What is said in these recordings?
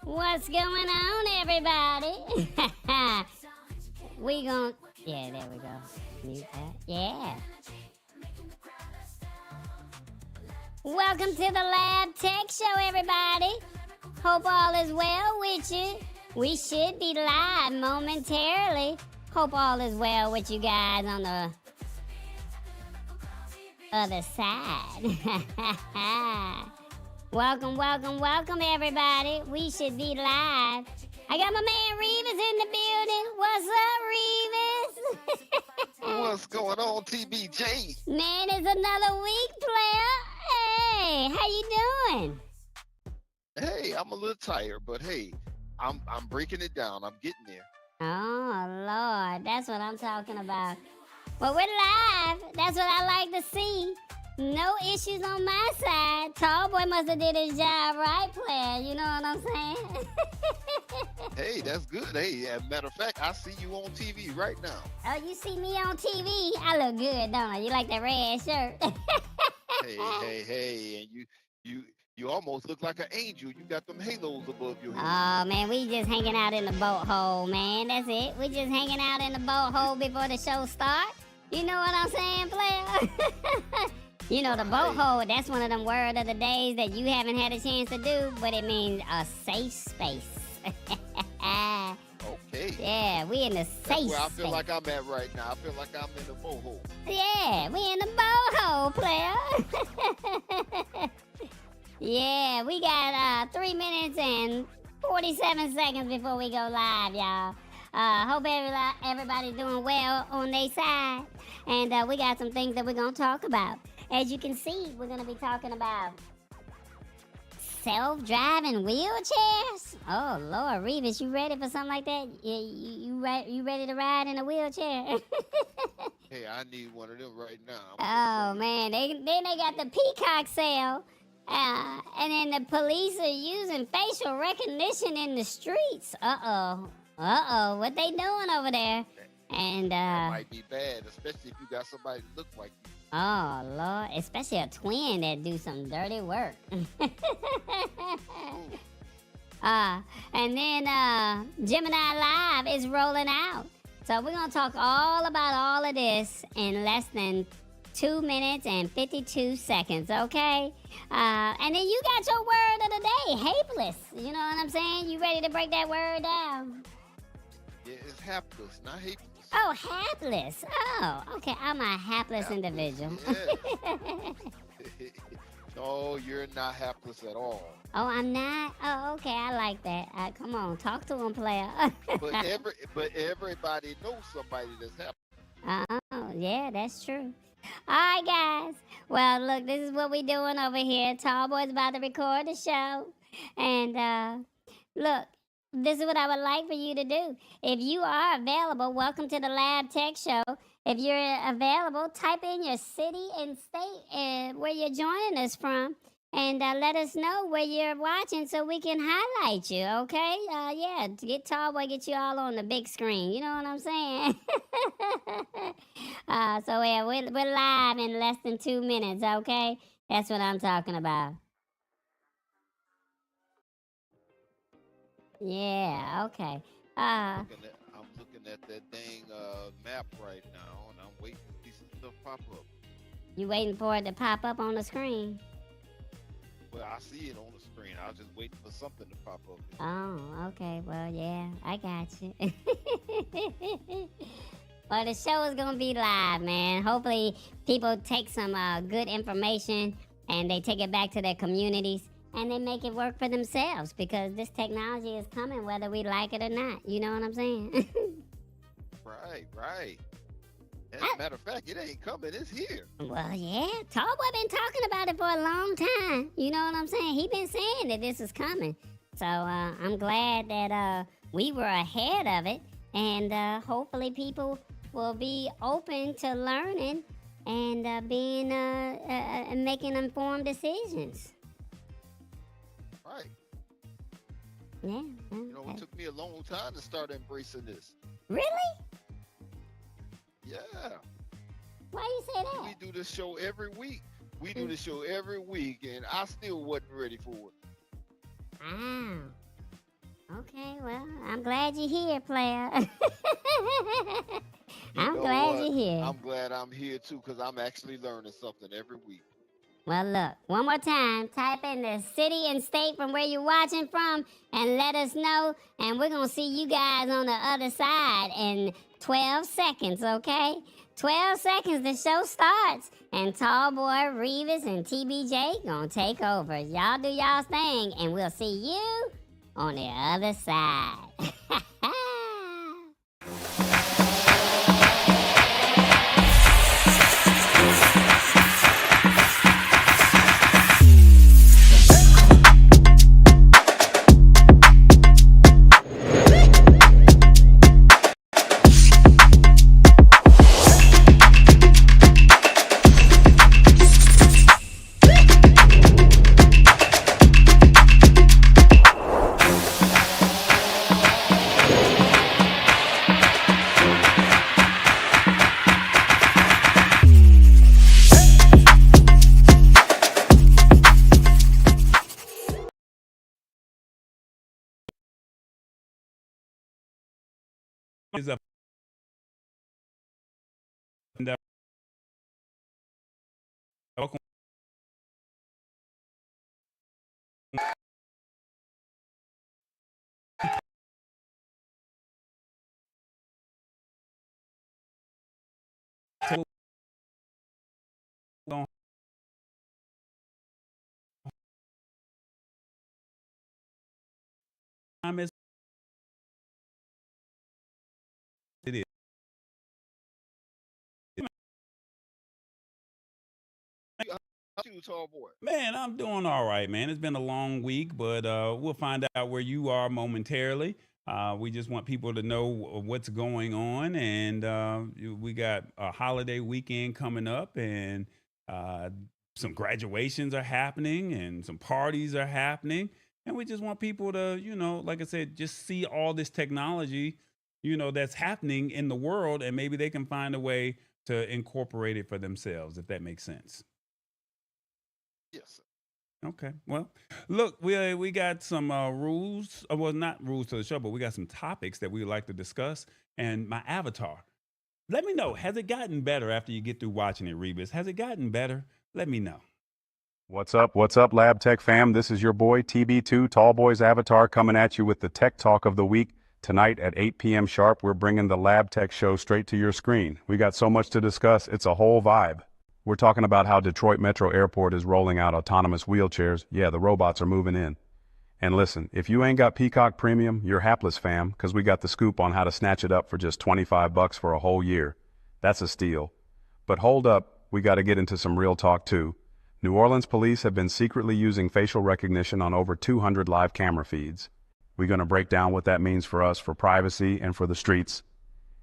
What's going on, everybody? Yeah, there we go. Mute that. Yeah. Welcome to the Lab Tech Show, everybody. Hope all is well with you. We should be live momentarily. Hope all is well with you guys on the other side. Welcome, welcome, welcome, everybody. We should be live. I got my man Revis in the building. What's up, Revis? What's going on, TBJ? Man, it's another week, player. Hey, how you doing? Hey, I'm a little tired, but hey, I'm breaking it down. I'm getting there. Oh, Lord. That's what I'm talking about. Well, we're live. That's what I like to see. No issues on my side. Tall boy must have did his job right, player. You know what I'm saying? Hey, that's good. Hey, as a matter of fact, I see you on TV right now. Oh, you see me on TV? I look good, don't I? You like that red shirt? Hey, and you almost look like an angel. You got them halos above your head. Oh, man, we just hanging out in the boat hole, man. That's it. We just hanging out in the boat hole before the show starts. You know what I'm saying, player? You know, the boat hole, that's one of them word of the days that you haven't had a chance to do, but it means a safe space. Okay. Yeah, we in the safe space. Where I feel like I'm at right now. I feel like I'm in the boat hole. Yeah, we in the boat hole, player. Yeah, we got 3 minutes and 47 seconds before we go live, y'all. Hope everybody's doing well on their side. And we got some things that we're going to talk about. As you can see, we're going to be talking about self-driving wheelchairs. Oh, Lord, Revis, you ready for something like that? You ready to ride in a wheelchair? Hey, I need one of them right now. Oh, man. Then they got the Peacock sale. And then the police are using facial recognition in the streets. Uh-oh, what they doing over there? And that might be bad, especially if you got somebody that look like you. Oh, Lord, especially a twin that do some dirty work. And then Gemini Live is rolling out. So we're going to talk all about all of this in less than 2 minutes and 52 seconds, okay? And then you got your word of the day, hapless. You know what I'm saying? You ready to break that word down? Yeah, it's hapless, not hapless. Oh, hapless. Oh, okay. I'm a hapless individual. Yeah. No, you're not hapless at all. Oh, I'm not? Oh, okay. I like that. Come on, talk to him, player. but everybody knows somebody that's hapless. Oh, yeah, that's true. All right, guys. Well, look, this is what we doing over here. Tall Boy's about to record the show. And look, this is what I would like for you to do. If you are available, welcome to the Lab Tech Show. If you're available, type in your city and state where you're joining us from. And let us know where you're watching so we can highlight you, okay? Yeah, get Tall Boy, get you all on the big screen. You know what I'm saying? So yeah, we're live in less than 2 minutes, okay? That's what I'm talking about. Yeah, okay. I'm looking at that dang map right now, and I'm waiting for these stuff pop up. You waiting for it to pop up on the screen? Well, I see it on the screen. I was just waiting for something to pop up. Oh, okay. Well, yeah, I got you. Well, the show is going to be live, man. Hopefully, people take some good information and they take it back to their communities and they make it work for themselves because this technology is coming whether we like it or not. You know what I'm saying? Right. As a matter of fact, it ain't coming. It's here. Well, yeah. Tall Boy been talking about it for a long time. You know what I'm saying? He been saying that this is coming. So I'm glad that we were ahead of it. And hopefully people will be open to learning and being making informed decisions. Right. Yeah. You know, it took me a long time to start embracing this. Really? Yeah. Why you say that? We do this show every week. And I still wasn't ready for it. Wow. Okay, well, I'm glad you're here, player. You I'm know glad what? you're here. I'm glad I'm here too, because I'm actually learning something every week. Well, look, one more time. Type in the city and state from where you're watching from and let us know. And we're going to see you guys on the other side in 12 seconds, okay? 12 seconds, the show starts. And Tall Boy, Revis, and TBJ going to take over. Y'all do y'all's thing, and we'll see you on the other side. Is up and welcome to time as it is. How you, tall boy? Man, I'm doing all right, man. It's been a long week, but we'll find out where you are momentarily. We just want people to know what's going on, and we got a holiday weekend coming up, and uh, some graduations are happening, and some parties are happening, and we just want people to, like I said, just see all this technology, that's happening in the world, and maybe they can find a way to incorporate it for themselves, if that makes sense. Yes, sir. Okay. Well, look, we got some rules. Well, not rules to the show, but we got some topics that we would like to discuss. And my avatar. Let me know. Has it gotten better after you get through watching it, Rebus? Has it gotten better? Let me know. What's up, Lab Tech fam? This is your boy TB2, Tall Boys Avatar, coming at you with the Tech Talk of the Week. Tonight at 8 p.m. sharp, we're bringing the Lab Tech show straight to your screen. We got so much to discuss, it's a whole vibe. We're talking about how Detroit Metro Airport is rolling out autonomous wheelchairs. Yeah, the robots are moving in. And listen, if you ain't got Peacock Premium, you're hapless, fam, because we got the scoop on how to snatch it up for just 25 bucks for a whole year. That's a steal. But hold up, we got to get into some real talk too. New Orleans police have been secretly using facial recognition on over 200 live camera feeds. We're going to break down what that means for us, for privacy, and for the streets.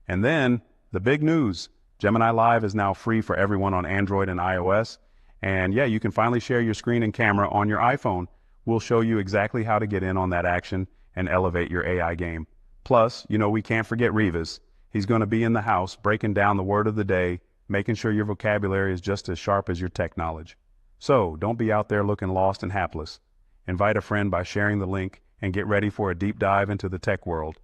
And then, the big news. Gemini Live is now free for everyone on Android and iOS. And yeah, you can finally share your screen and camera on your iPhone. We'll show you exactly how to get in on that action and elevate your AI game. Plus, we can't forget Revis. He's going to be in the house breaking down the word of the day, making sure your vocabulary is just as sharp as your tech knowledge. So, don't be out there looking lost and hapless. Invite a friend by sharing the link and get ready for a deep dive into the tech world.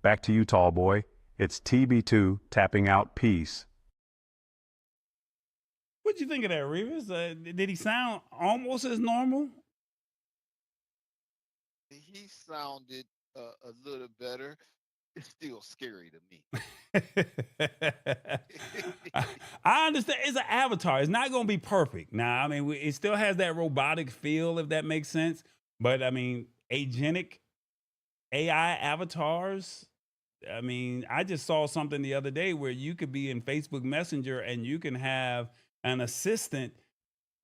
Back to you, tall boy. It's TB2 tapping out peace. What'd you think of that, Rebus? Did he sound almost as normal? He sounded a little better. It's still scary to me. I understand it's an avatar. It's not going to be perfect. Now, I mean, it still has that robotic feel, if that makes sense. But I mean, agenic AI avatars. I mean, I just saw something the other day where you could be in Facebook Messenger and you can have an assistant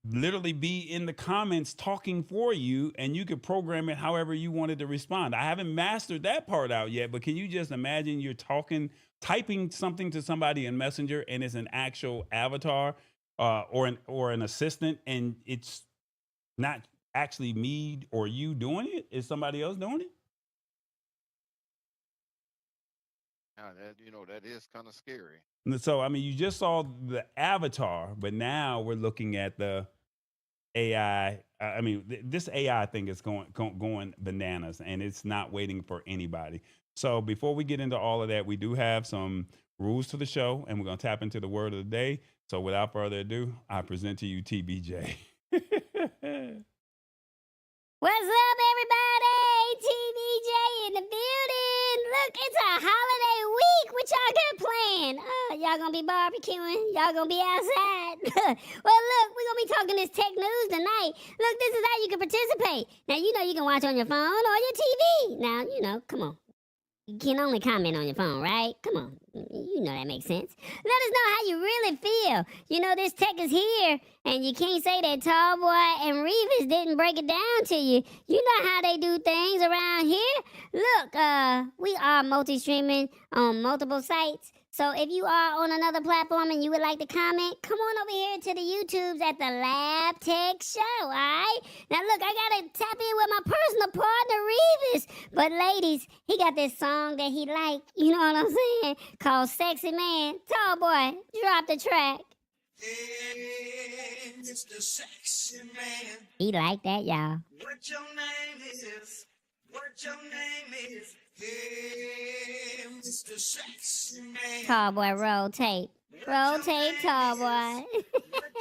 literally be in the comments talking for you, and you could program it however you wanted to respond. I haven't mastered that part out yet, but can you just imagine you're typing something to somebody in Messenger, and it's an actual avatar or an assistant, and it's not actually me or you doing it? It's somebody else doing it? Now that is kind of scary. And so, I mean, you just saw the avatar, but now we're looking at the AI. I mean, this AI thing is going bananas, and it's not waiting for anybody. So before we get into all of that, we do have some rules to the show, and we're gonna tap into the word of the day. So without further ado, I present to you TBJ. What's up, everybody? TBJ in the building. Look, it's a holiday week. What y'all got planned? Y'all gonna be barbecuing? Y'all gonna be outside? Well, look, we're gonna be talking this tech news tonight. Look, this is how you can participate. Now, you can watch on your phone or your TV. Now, come on. You can only comment on your phone, right? Come on. You know that makes sense. Let us know how you really feel. This tech is here, and you can't say that Tallboy and Revis didn't break it down to you. You know how they do things around here. Look, we are multi-streaming on multiple sites. So if you are on another platform and you would like to comment, come on over here to the YouTubes at the Lab Tech Show, alright? Now look, I gotta tap in with my personal partner, Revis. But ladies, he got this song that he like, you know what I'm saying? Called Sexy Man. Tall boy, drop the track. Hey, Mr. Sexy Man. He like that, y'all. What your name is? What your name is? Hey, Mr. Sexy Man. Tall boy, roll tape. Roll tape, tall boy. What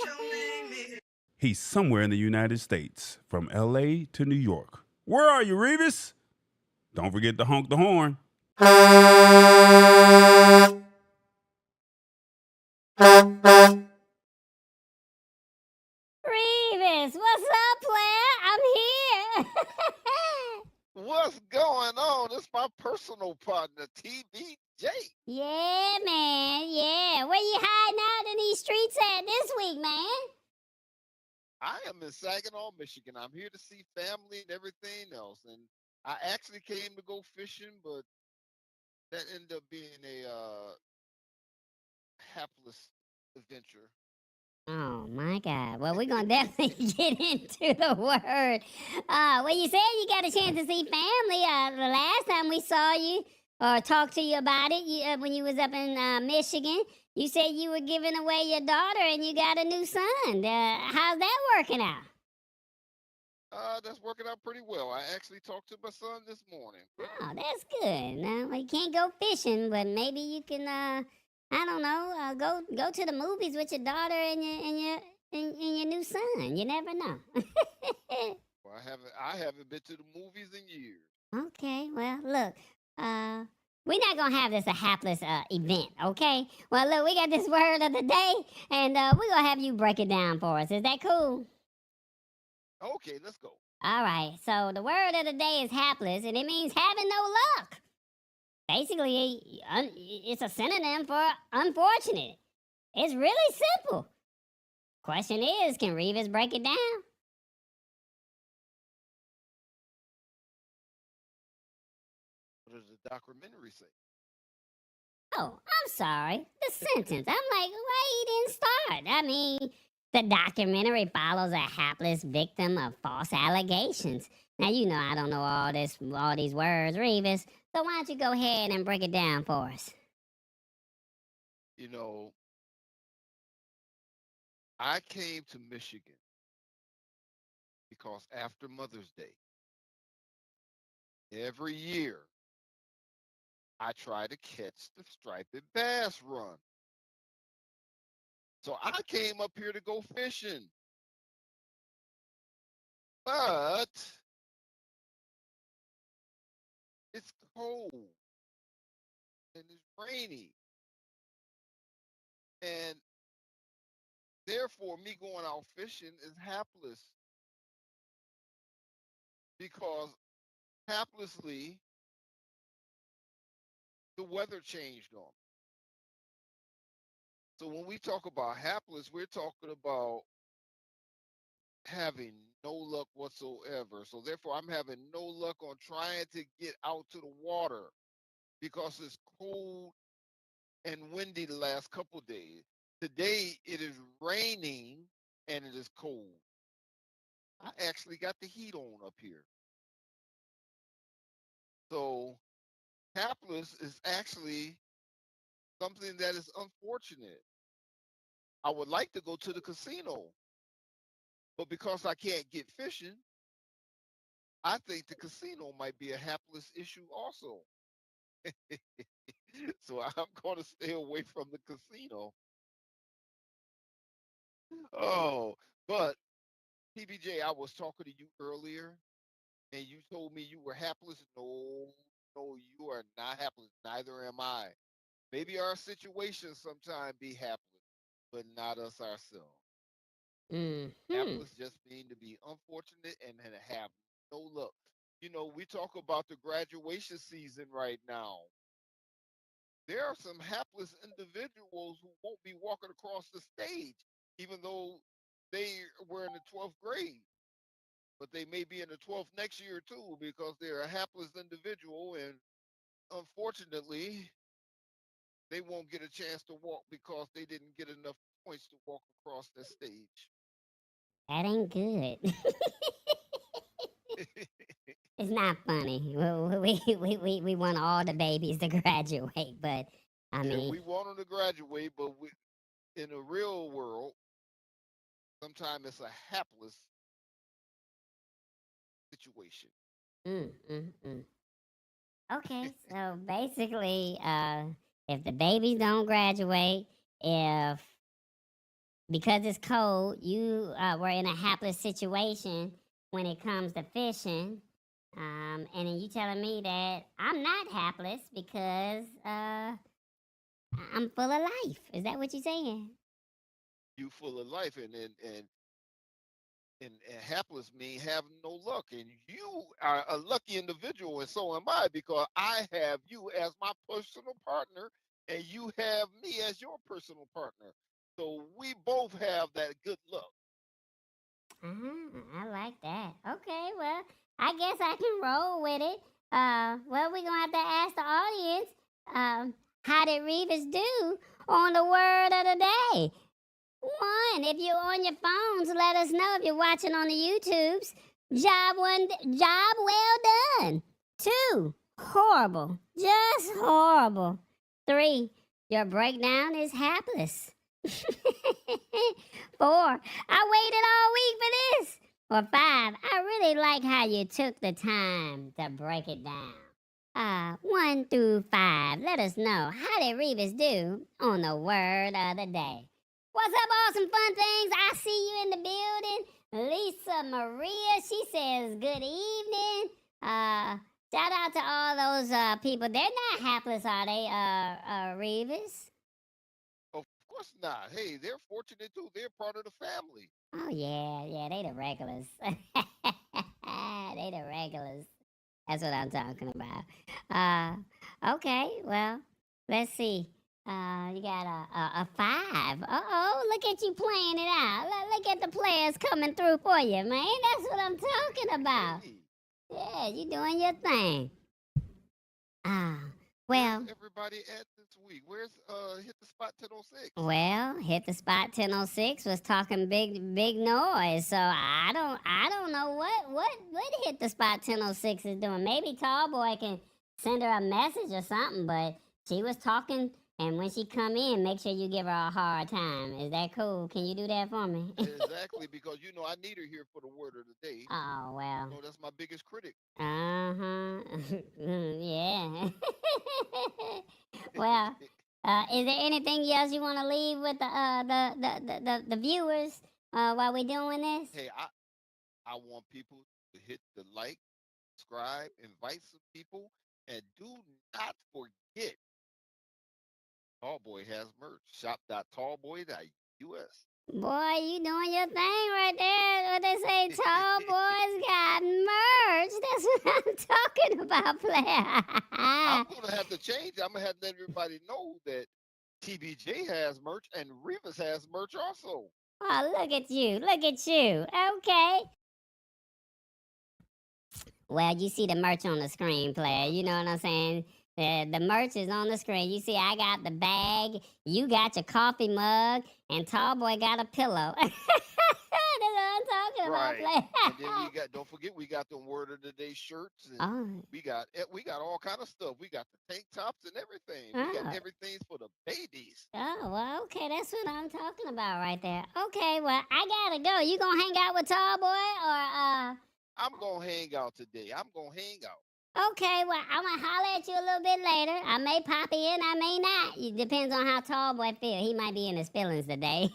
your name is? He's somewhere in the United States, from LA to New York. Where are you, Revis? Don't forget to honk the horn. Revis, what's up, player? I'm here. What's going on? This is my personal partner, TBJ. Yeah, man. Yeah. Where you hiding out in these streets at this week, man? I am in Saginaw, Michigan. I'm here to see family and everything else. And I actually came to go fishing, but that ended up being a hapless adventure. Oh my God. Well, we're gonna definitely get into the word. Well, you said you got a chance to see family. The last time we saw you or talked to you about it, when you was up in Michigan, you said you were giving away your daughter and you got a new son. How's that working out? That's working out pretty well. I actually talked to my son this morning. Oh, that's good. Now we can't go fishing, but maybe you can. I don't know. Go to the movies with your daughter and your new son. You never know. Well, I haven't been to the movies in years. Okay. Well, look. We're not gonna have this a hapless event, okay? Well, look, we got this word of the day, and we're gonna have you break it down for us. Is that cool? Okay, let's go. All right. So the word of the day is hapless, and it means having no luck. Basically, it's a synonym for unfortunate. It's really simple. Question is, can Revis break it down? What does the documentary say? Oh, I'm sorry. The sentence. I'm like, why he didn't start? I mean, the documentary follows a hapless victim of false allegations. Now you know I don't know all these words, Revis. So why don't you go ahead and break it down for us? You know, I came to Michigan because after Mother's Day, every year, I try to catch the striped bass run. So I came up here to go fishing. But it's cold and it's rainy. And therefore, me going out fishing is hapless because haplessly, the weather changed on me. So when we talk about hapless, we're talking about having no luck whatsoever. So therefore, I'm having no luck on trying to get out to the water because it's cold and windy the last couple of days. Today it is raining and it is cold. I actually got the heat on up here. So hapless is actually something that is unfortunate. I would like to go to the casino, But because I can't get fishing, I think the casino might be a hapless issue also. So I'm going to stay away from the casino. Oh, but PBJ, I was talking to you earlier, and you told me you were hapless. No, no, you are not hapless. Neither am I. Maybe our situations sometimes be hapless, but not us ourselves. Mm-hmm. Hapless just mean to be unfortunate and have no luck. You know, we talk about the graduation season right now. There are some hapless individuals who won't be walking across the stage, even though they were in the 12th grade. But they may be in the 12th next year too, because they're a hapless individual, and unfortunately, they won't get a chance to walk because they didn't get enough points to walk across the stage. That ain't good. It's not funny. We want all the babies to graduate, but I Yeah, mean, we want them to graduate, but in the real world, sometimes it's a hapless situation. mm, mm, mm. Okay, so basically, if the babies don't graduate, if because it's cold, you were in a hapless situation when it comes to fishing, and then you telling me that I'm not hapless because I'm full of life. Is that what you're saying? You full of life, and hapless mean have no luck, and you are a lucky individual, and so am I, because I have you as my personal partner, and you have me as your personal partner. So we both have that good luck. I like that. Okay, well, I guess I can roll with it. Well, we're gonna have to ask the audience, how did Revis do on the word of the day? One, if you're on your phones, let us know. If you're watching on the YouTubes, job well done. Two, horrible, just horrible. Three, your breakdown is hapless. Four, I waited all week for this. Or five, I really like how you took the time to break it down. 1 through 5, let us know, how did Revis do on the word of the day? What's up, awesome fun things? I see you in the building. Lisa Maria, she says good evening. Shout out to all those people. They're not hapless, are they, Revis? Of course not. Hey, they're fortunate too. They're part of the family. Oh yeah, they the regulars. They the regulars. That's what I'm talking about. Okay, well, let's see. You got a 5. Uh-oh, look at you playing it out. Look at the players coming through for you, man. That's what I'm talking about. Hey, Yeah, you doing your thing. Ah, where's well, everybody at this week? Where's hit the spot 1006? well, hit the spot 1006 was talking big noise. So I don't know what hit the spot 1006 is doing. Maybe Tall Boy can send her a message or something, but she was talking, and when she come in, make sure you give her a hard time. Is that cool? Can you do that for me? Exactly, because you know I need her here for the word of the day. Oh well. You know that's my biggest critic. Uh-huh. Yeah. Well, is there anything else you want to leave with the viewers while we're doing this? Hey, I want people to hit the like, subscribe, invite some people, and do not forget Tallboy has merch. Shop.tallboy.us. Boy, you doing your thing right there. What they say, tall boys got merch. That's what I'm talking about, player. I'm gonna have to change. I'm gonna have to let everybody know that TBJ has merch and Revis has merch also. Oh, look at you. Look at you. Okay. Well, you see the merch on the screen, player. You know what I'm saying? The merch is on the screen. You see, I got the bag, you got your coffee mug, and Tall Boy got a pillow. That's what I'm talking about, Right. play. And then we got, don't forget, we got the word of the day shirts, and Oh, we got all kind of stuff. We got the tank tops and everything. We got oh, everything for the babies. oh, well, okay, that's what I'm talking about right there. Okay, well, I gotta go. You gonna hang out with Tall Boy or I'm gonna hang out today. I'm gonna hang out. Okay, well, I'm gonna holler at you a little bit later. I may pop in, I may not. It depends on how Tall Boy feel. He might be in his feelings today.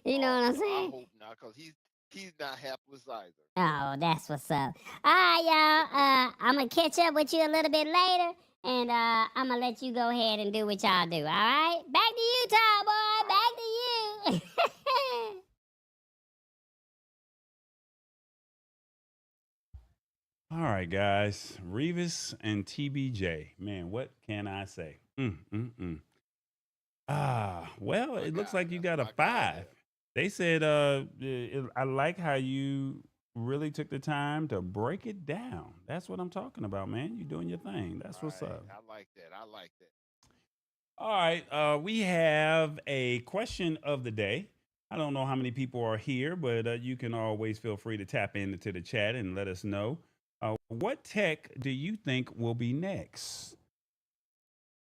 You know Oh what I'm no, I saying? hope not, cause he's not hapless either. Oh, that's what's up. All right, y'all. I'm gonna catch up with you a little bit later, and I'm gonna let you go ahead and do what y'all do. All right, back to you, Tall Boy. All Back to you. All right, guys. Revis and TBJ. Man, what can I say? Well, my it looks guy. like you That's got a my guy 5. there. They said, I like how you really took the time to break it down. That's what I'm talking about, man. You doing your thing. That's what's Right. up. I like that. I like that. All right, we have a question of the day. I don't know how many people are here, but you can always feel free to tap into the chat and let us know. What tech do you think will be next?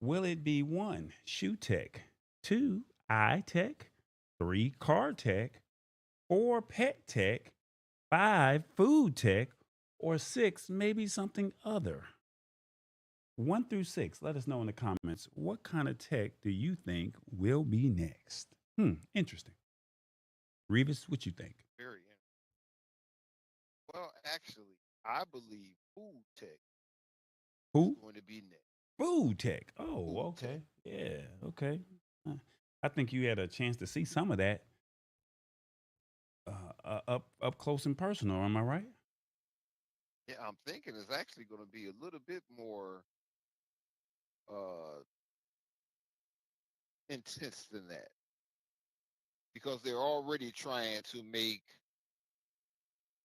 Will it be 1, shoe tech, 2, eye tech, 3, car tech, 4, pet tech, 5, food tech, or 6, maybe something other? 1 through 6, let us know in the comments. What kind of tech do you think will be next? Interesting. Revis, what you think? Very interesting. Well, actually, I believe food tech is Who? going to be next. Food tech. Oh, Food tech. okay. Yeah, okay. Uh, I think you had a chance to see some of that up close and personal. Am I right? Yeah, I'm thinking it's actually going to be a little bit more uh, intense than that because they're already trying to make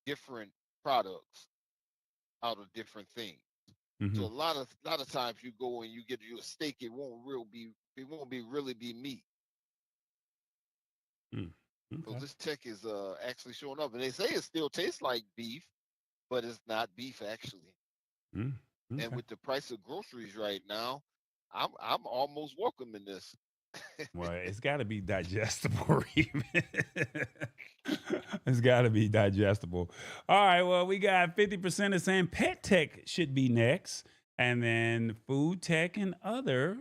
different products out of different things. So Mm-hmm. a lot of times you go and you get you a steak, it won't be really be meat. Mm. So Okay. this tech is actually showing up, and they say it still tastes like beef, but it's not beef actually. Mm. And Okay. with the price of groceries right now, I'm almost welcoming this. Well, it's got to be digestible, Revis. It's got to be digestible. All right. Well, we got 50% is saying pet tech should be next. And then food tech and other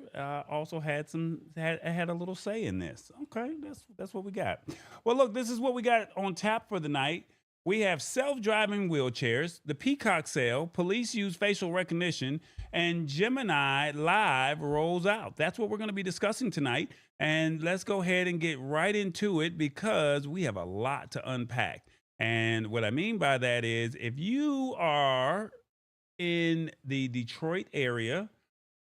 also had a little say in this. Okay, that's what we got. Well, look, this is what we got on tap for the night. We have self-driving wheelchairs, the Peacock sale, police use facial recognition, and Gemini Live rolls out. That's what we're going to be discussing tonight. And let's go ahead and get right into it because we have a lot to unpack. And what I mean by that is if you are in the Detroit area,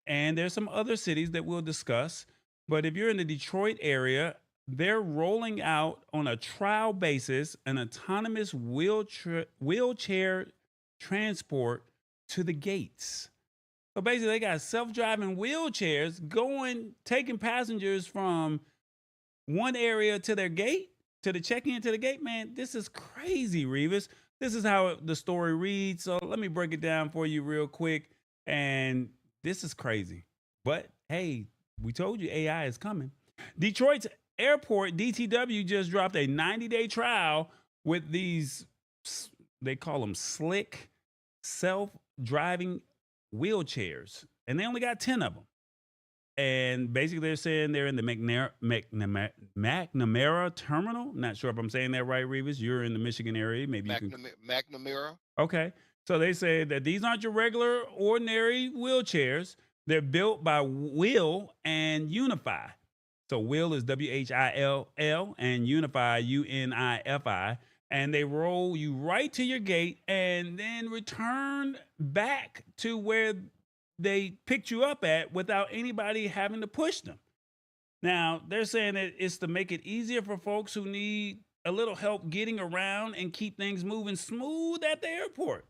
and there's some other cities that we'll discuss. But if you're in the Detroit area, they're rolling out on a trial basis an autonomous wheelchair transport to the gates. So basically, they got self-driving wheelchairs going, taking passengers from one area to their gate, to the check-in to the gate. Man, this is crazy, Revis. This is how the story reads. So let me break it down for you real quick. And this is crazy. But hey, we told you AI is coming. Detroit's airport, DTW, just dropped a 90-day trial with these, they call them slick self-driving wheelchairs. And they only got 10 of them. And basically, they're saying they're in the McNamara terminal. Not sure if I'm saying that right, Revis. You're in the Michigan area. Maybe you can. McNamara. Okay. So they say that these aren't your regular, ordinary wheelchairs. They're built by Will and Unify. So Will is WHILL and Unify, UNIFI. And they roll you right to your gate and then return back to where they picked you up at without anybody having to push them. Now, they're saying that it's to make it easier for folks who need a little help getting around and keep things moving smooth at the airport.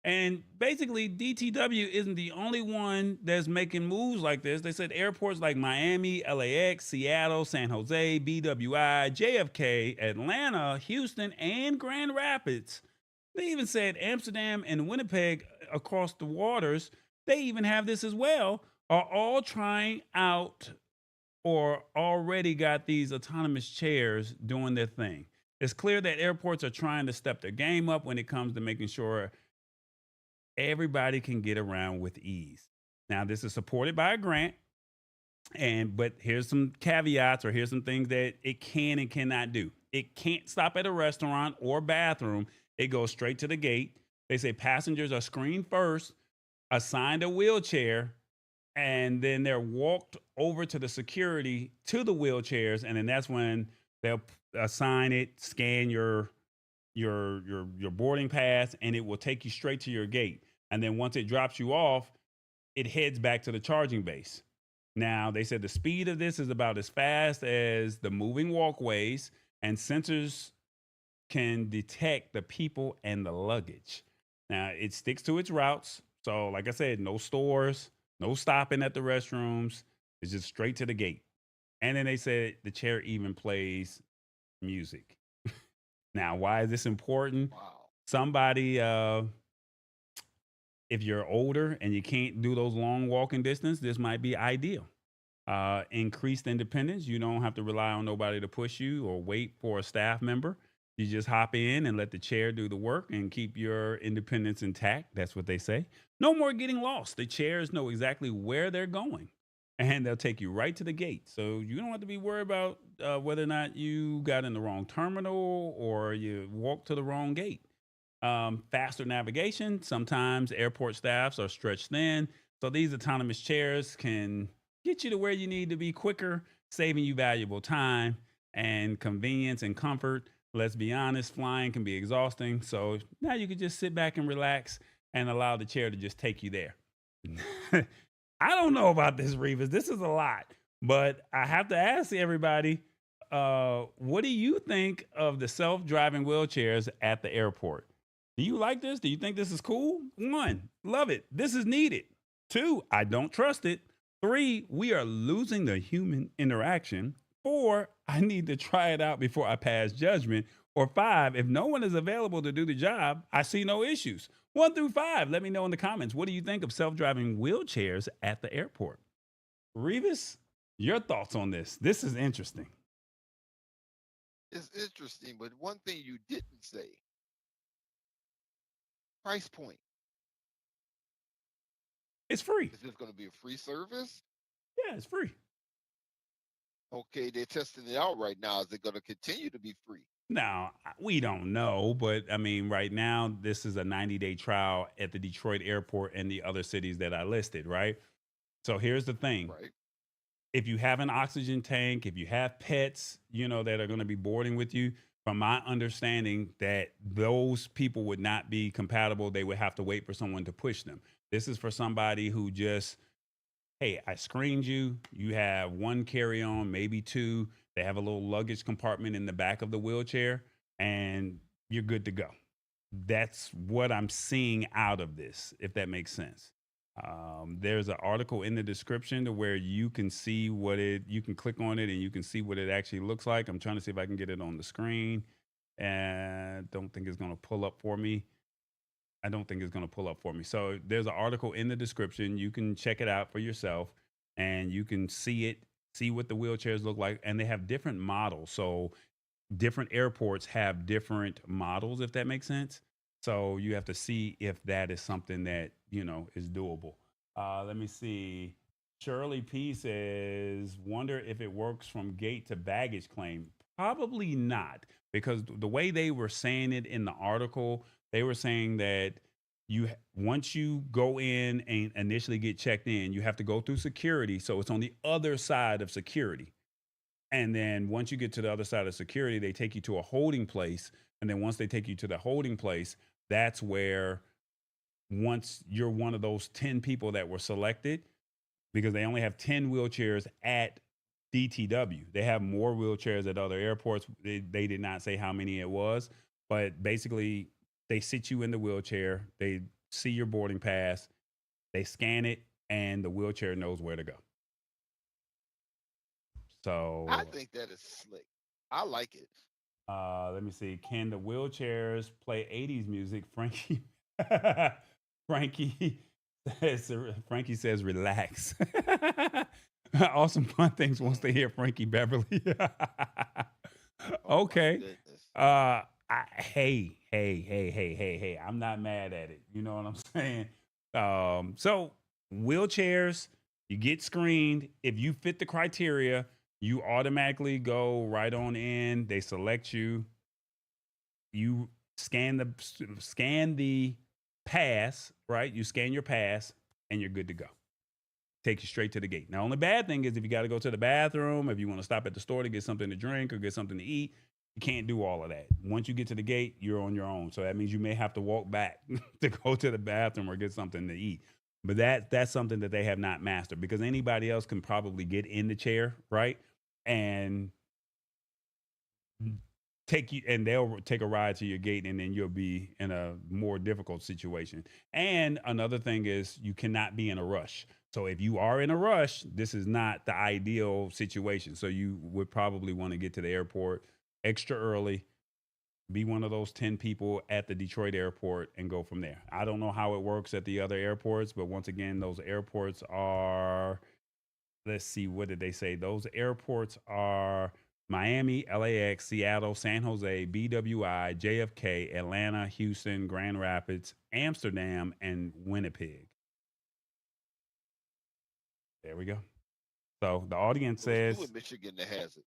And basically, DTW isn't the only one that's making moves like this. They said airports like Miami, LAX, Seattle, San Jose, BWI, JFK, Atlanta, Houston, and Grand Rapids. They even said Amsterdam and Winnipeg across the waters, they even have this as well, are all trying out or already got these autonomous chairs doing their thing. It's clear that airports are trying to step their game up when it comes to making sure everybody can get around with ease. Now, this is supported by a grant, but here's some caveats or here's some things that it can and cannot do. It can't stop at a restaurant or bathroom. It goes straight to the gate. They say passengers are screened first, assigned a wheelchair, and then they're walked over to the security to the wheelchairs, and then that's when they'll assign it, scan your boarding pass, and it will take you straight to your gate. And then once it drops you off, it heads back to the charging base. Now, they said the speed of this is about as fast as the moving walkways, and sensors can detect the people and the luggage. Now, it sticks to its routes. So, like I said, no stores, no stopping at the restrooms. It's just straight to the gate. And then they said the chair even plays music. Now, why is this important? Wow. Somebody, if you're older and you can't do those long walking distance, this might be ideal. Increased independence. You don't have to rely on nobody to push you or wait for a staff member. You just hop in and let the chair do the work and keep your independence intact. That's what they say. No more getting lost. The chairs know exactly where they're going and they'll take you right to the gate. So you don't have to be worried about whether or not you got in the wrong terminal or you walked to the wrong gate. Faster navigation. Sometimes airport staffs are stretched thin. So these autonomous chairs can get you to where you need to be quicker, saving you valuable time and convenience and comfort. Let's be honest, flying can be exhausting. So now you can just sit back and relax and allow the chair to just take you there. I don't know about this, Revis. This is a lot, but I have to ask everybody, what do you think of the self-driving wheelchairs at the airport? Do you like this? Do you think this is cool? 1, love it. This is needed. 2, I don't trust it. 3, we are losing the human interaction. 4, I need to try it out before I pass judgment. Or 5, if no one is available to do the job, I see no issues. 1 through 5, let me know in the comments. What do you think of self-driving wheelchairs at the airport? Revis, your thoughts on this? This is interesting. It's interesting, but one thing you didn't say, price point. It's free. Is this going to be a free service? Yeah, it's free. Okay, they're testing it out right now. Is it going to continue to be free? Now, we don't know, but I mean, right now, this is a 90-day trial at the Detroit airport and the other cities that I listed, right? So here's the thing. Right. If you have an oxygen tank, if you have pets, that are going to be boarding with you, from my understanding, that those people would not be compatible. They would have to wait for someone to push them. This is for somebody who just, hey, I screened you. You have 1 carry-on, maybe 2. They have a little luggage compartment in the back of the wheelchair, and you're good to go. That's what I'm seeing out of this, if that makes sense. There's an article in the description to where you can see you can click on it and you can see what it actually looks like. I'm trying to see if I can get it on the screen, and don't think it's going to pull up for me. So there's an article in the description. You can check it out for yourself and you can see what the wheelchairs look like. And they have different models. So different airports have different models, if that makes sense. So you have to see if that is something that, is doable. Let me see. Shirley P says, wonder if it works from gate to baggage claim. Probably not, because the way they were saying it in the article, they were saying that once you go in and initially get checked in, you have to go through security. So it's on the other side of security. And then once you get to the other side of security, they take you to a holding place. And then once they take you to the holding place, that's where, once you're one of those 10 people that were selected, because they only have 10 wheelchairs at DTW. They have more wheelchairs at other airports. They did not say how many it was, but basically they sit you in the wheelchair. They see your boarding pass, they scan it, and the wheelchair knows where to go. I So think that is slick. I like it. let me see. Can the wheelchairs play 80s music? Frankie Frankie Frankie says relax. Awesome Fun Things wants to Mm. hear Frankie Beverly. Oh my Okay. goodness. Hey. I'm not mad at it. You know what I'm saying? So wheelchairs, you get screened. If you fit the criteria, you automatically go right on in. They select you. You scan the pass, right? You scan your pass, and you're good to go. Take you straight to the gate. Now, only bad thing is if you got to go to the bathroom, if you want to stop at the store to get something to drink or get something to eat, you can't do all of that. Once you get to the gate, you're on your own. So that means you may have to walk back to go to the bathroom or get something to eat. But that's something that they have not mastered because anybody else can probably get in the chair, right? And take you and they'll take a ride to your gate and then you'll be in a more difficult situation. And another thing is you cannot be in a rush. So if you are in a rush, this is not the ideal situation. So you would probably want to get to the airport extra early, be one of those 10 people at the Detroit airport and go from there. I don't know how it works at the other airports, but once again, those airports are, let's see, what did they say? Those airports are Miami, LAX, Seattle, San Jose, BWI, JFK, Atlanta, Houston, Grand Rapids, Amsterdam, and Winnipeg. There we go. So the audience So it's two says, in Michigan that has it.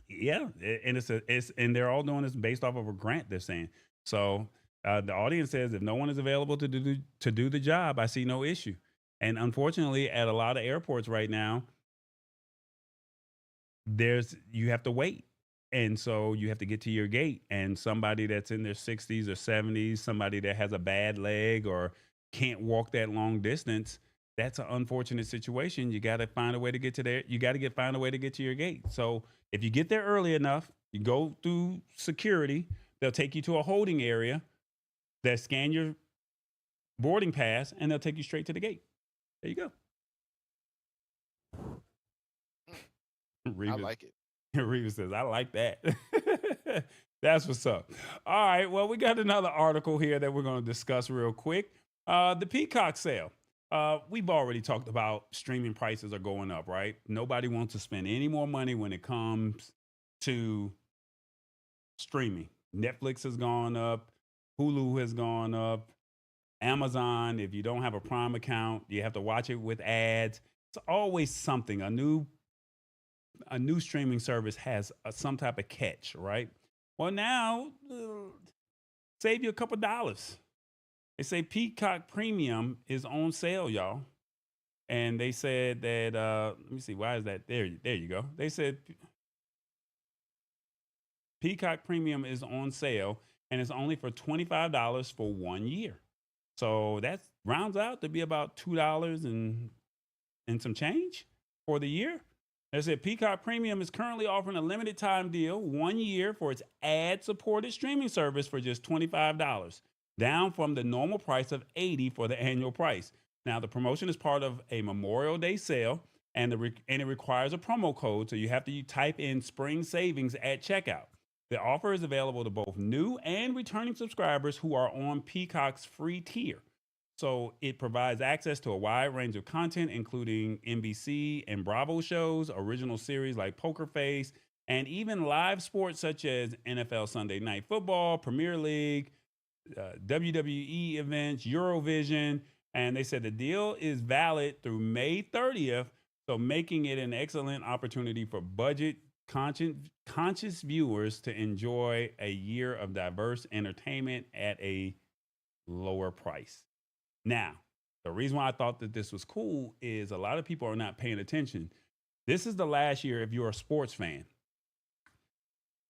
yeah, and it's and they're all doing this based off of a grant. They're saying so. The audience says if no one is available to do the job, I see no issue. And unfortunately, at a lot of airports right now, you have to wait, and so you have to get to your gate. And somebody that's in their 60s or 70s, somebody that has a bad leg or can't walk that long distance, that's an unfortunate situation. You got to find a way to get to there. You got to find a way to get to your gate. So if you get there early enough, you go through security. They'll take you to a holding area. They'll scan your boarding pass, and they'll take you straight to the gate. There you go. I Revis, like it. Revis says, I like that. That's what's up. All right. Well, we got another article here that we're going to discuss real quick. The Peacock sale. We've already talked about streaming prices are going up, right? Nobody wants to spend any more money when it comes to streaming. Netflix has gone up, Hulu has gone up, Amazon. If you don't have a Prime account, you have to watch it with ads. It's always something. A new streaming service has some type of catch, right? Well, now save you a couple dollars. They say Peacock Premium is on sale, y'all. And they said that let me see, why is that there? There you go. They said Peacock Premium is on sale and it's only for $25 for 1 year. So that rounds out to be about $2 and some change for the year. They said Peacock Premium is currently offering a limited time deal, 1 year for its ad supported streaming service for just $25, down from the normal price of $80 for the annual price. Now, the promotion is part of a Memorial Day sale, and it requires a promo code, so you have to type in Spring Savings at checkout. The offer is available to both new and returning subscribers who are on Peacock's free tier. So it provides access to a wide range of content, including NBC and Bravo shows, original series like Poker Face, and even live sports such as NFL Sunday Night Football, Premier League, WWE events, Eurovision. And they said the deal is valid through May 30th, so making it an excellent opportunity for budget conscious viewers to enjoy a year of diverse entertainment at a lower price. Now, the reason why I thought that this was cool is a lot of people are not paying attention. This is the last year, if you're a sports fan,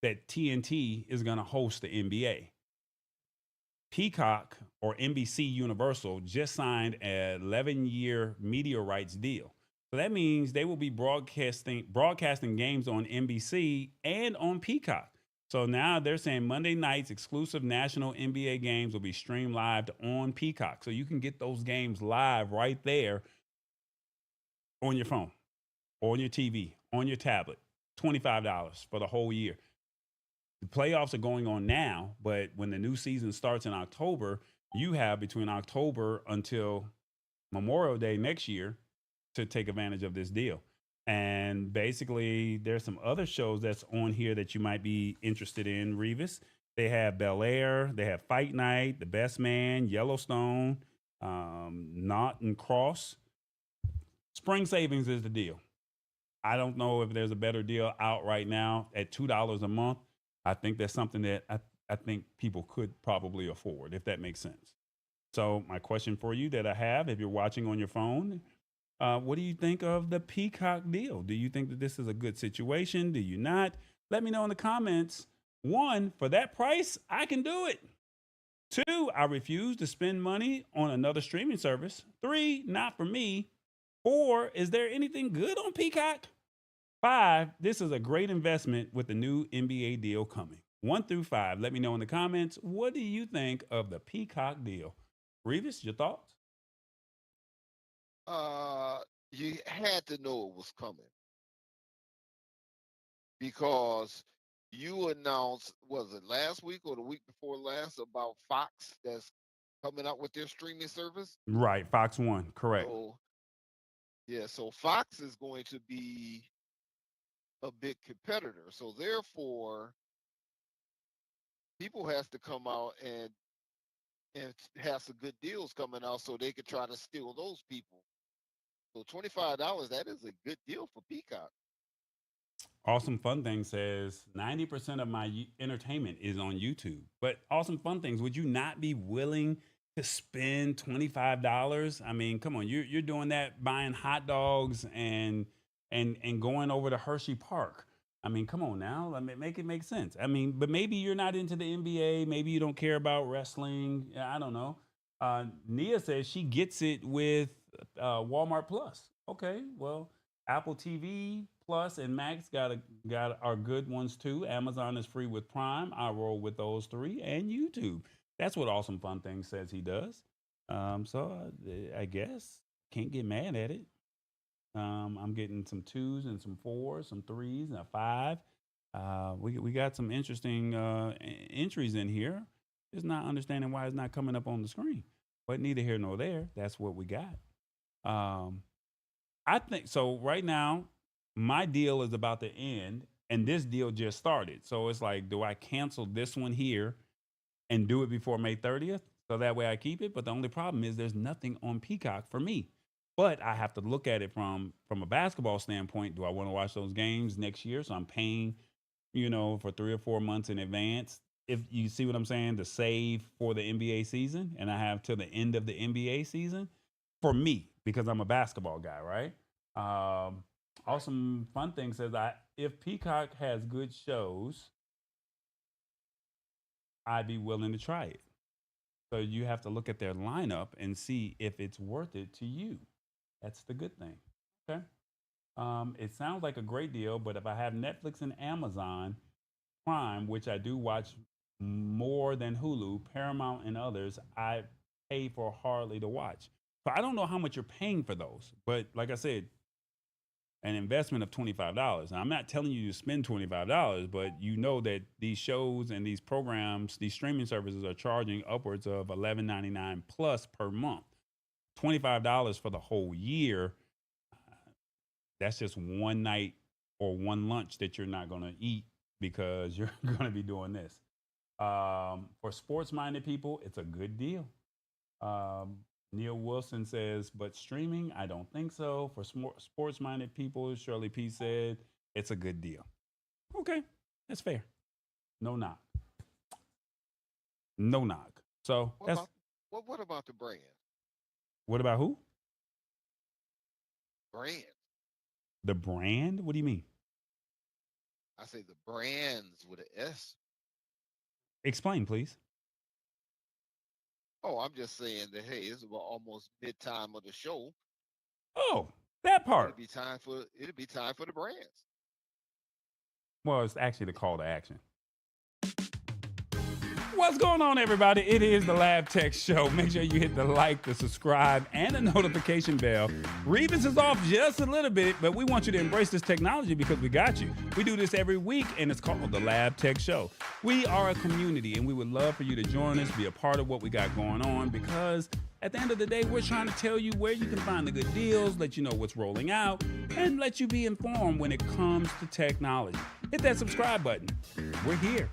that TNT is going to host the NBA. Peacock or NBC Universal just signed an 11-year media rights deal. So that means they will be broadcasting games on NBC and on Peacock. So now they're saying Monday nights exclusive national NBA games will be streamed live on Peacock. So you can get those games live right there on your phone, on your TV, on your tablet. $25 for the whole year. The playoffs are going on now, but when the new season starts in October, you have between October until Memorial Day next year to take advantage of this deal. And basically, there's some other shows that's on here that you might be interested in, Revis. They have Bel Air, they have Fight Night, The Best Man, Yellowstone, Knot and Cross. Spring savings is the deal. I don't know if there's a better deal out right now at $2 a month. I think that's something that I think people could probably afford, if that makes sense. So, my question for you that I have, if you're watching on your phone, what do you think of the Peacock deal? Do you think that this is a good situation? Do you not? Let me know in the comments. One, for that price, I can do it. Two, I refuse to spend money on another streaming service. Three, not for me. Four, is there anything good on Peacock? Five, this is a great investment with the new NBA deal coming. 1 through 5, let me know in the comments. What do you think of the Peacock deal? Revis, your thoughts? You had to know it was coming because you announced, was it last week or the week before last, about Fox that's coming out with their streaming service? Right, Fox One, correct. So yeah, so Fox is going to be a big competitor. So therefore, people has to come out and have some good deals coming out so they could try to steal those people. So $25, that is a good deal for Peacock. Awesome Fun Thing says 90% of my entertainment is on YouTube. But Awesome Fun Things, would you not be willing to spend $25? I mean, come on, you're doing that buying hot dogs and going over to Hershey Park. I mean, come on now, let me make it make sense. I mean, but maybe you're not into the NBA, maybe you don't care about wrestling. I don't know. Nia says she gets it with Walmart Plus. Okay, well, Apple TV Plus and Max got are good ones too. Amazon is free with Prime. I roll with those three and YouTube. That's what Awesome Fun Thing says he does. I guess can't get mad at it. I'm getting some twos and some fours, some threes and a five. We got some interesting entries in here. Just not understanding why it's not coming up on the screen. But neither here nor there. That's what we got. Um, I think so. Right now, my deal is about to end, and this deal just started. So it's like, do I cancel this one here and do it before May 30th? So that way I keep it. But the only problem is there's nothing on Peacock for me. But I have to look at it from a basketball standpoint. Do I want to watch those games next year? So I'm paying, for 3 or 4 months in advance. If you see what I'm saying, to save for the NBA season, and I have till the end of the NBA season for me because I'm a basketball guy, right? Awesome Fun Thing says, if Peacock has good shows, I'd be willing to try it. So you have to look at their lineup and see if it's worth it to you. That's the good thing. Okay. It sounds like a great deal, but if I have Netflix and Amazon Prime, which I do watch more than Hulu, Paramount, and others, I pay for hardly to watch. So I don't know how much you're paying for those, but like I said, an investment of $25. Now, I'm not telling you to spend $25, but you know that these shows and these programs, these streaming services are charging upwards of $11.99 plus per month. $25 for the whole year. That's just one night or one lunch that you're not going to eat because you're going to be doing this. For sports minded people, it's a good deal. Neil Wilson says, but streaming, I don't think so. For sports minded people, Shirley P said, it's a good deal. Okay, that's fair. No knock. No knock. So What that's about what about the brand? what about who? Brand. The brand? What do you mean? I say the brands with an S. Explain, please. Oh, I'm just saying that hey, it's about almost mid time of the show. Oh, that part. It'll be time for the brands. Well, it's actually the call to action. What's going on, everybody? It is the Lab Tech Show. Make sure you hit the like, the subscribe, and the notification bell. Revis is off just a little bit, but we want you to embrace this technology because we got you. We do this every week, and it's called the Lab Tech Show. We are a community, and we would love for you to join us, be a part of what we got going on, because at the end of the day, we're trying to tell you where you can find the good deals, let you know what's rolling out, and let you be informed when it comes to technology. Hit that subscribe button. We're here.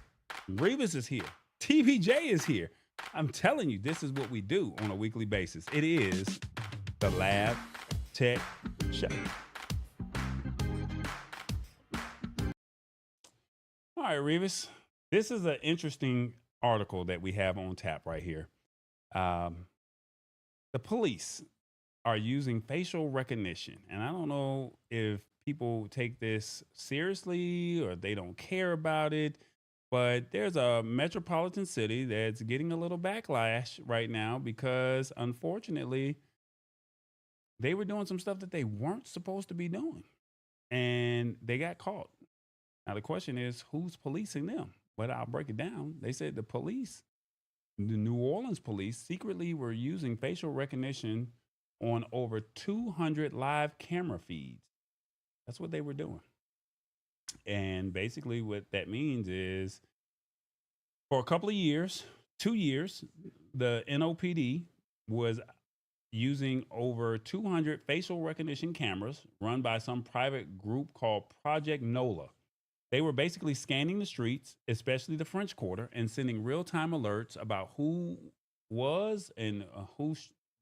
Revis is here. TBJ is here. I'm telling you, this is what we do on a weekly basis. It is the Lab Tech Show. All right, Revis. This is an interesting article that we have on tap right here. The police are using facial recognition, and I don't know if people take this seriously or they don't care about it. But there's a metropolitan city that's getting a little backlash right now because, unfortunately, they were doing some stuff that they weren't supposed to be doing. And they got caught. Now, the question is, who's policing them? But I'll break it down. They said the police, the New Orleans police, secretly were using facial recognition on over 200 live camera feeds. That's what they were doing. And basically what that means is for a couple of years, 2 years, the NOPD was using over 200 facial recognition cameras run by some private group called Project NOLA. They were basically scanning the streets, especially the French Quarter, and sending real-time alerts about who was and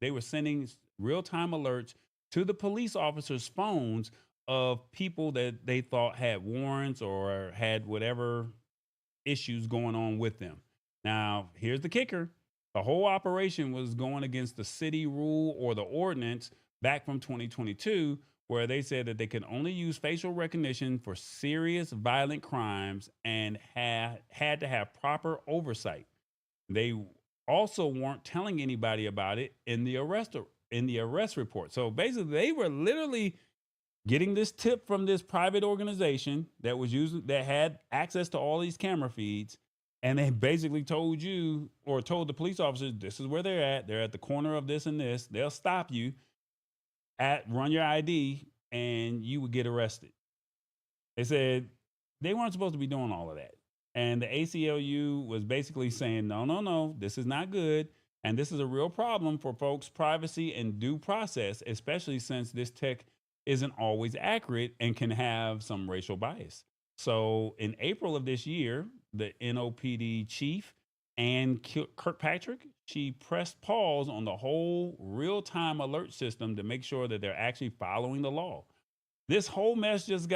they were sending real-time alerts to the police officers' phones of people that they thought had warrants or had whatever issues going on with them. Now, here's the kicker. The whole operation was going against the city rule or the ordinance back from 2022, where they said that they could only use facial recognition for serious violent crimes and had to have proper oversight. They also weren't telling anybody about it in the arrest report. So basically, they were literally getting this tip from this private organization that had access to all these camera feeds, and they basically told you or told the police officers, this is where they're at. They're at the corner of this and this. They'll stop you, run your ID, and you would get arrested. They said they weren't supposed to be doing all of that. And the ACLU was basically saying, no, this is not good. And this is a real problem for folks' privacy and due process, especially since this tech isn't always accurate and can have some racial bias. So in April of this year, the NOPD chief, Ann Kirkpatrick, she pressed pause on the whole real-time alert system to make sure that they're actually following the law. This whole mess just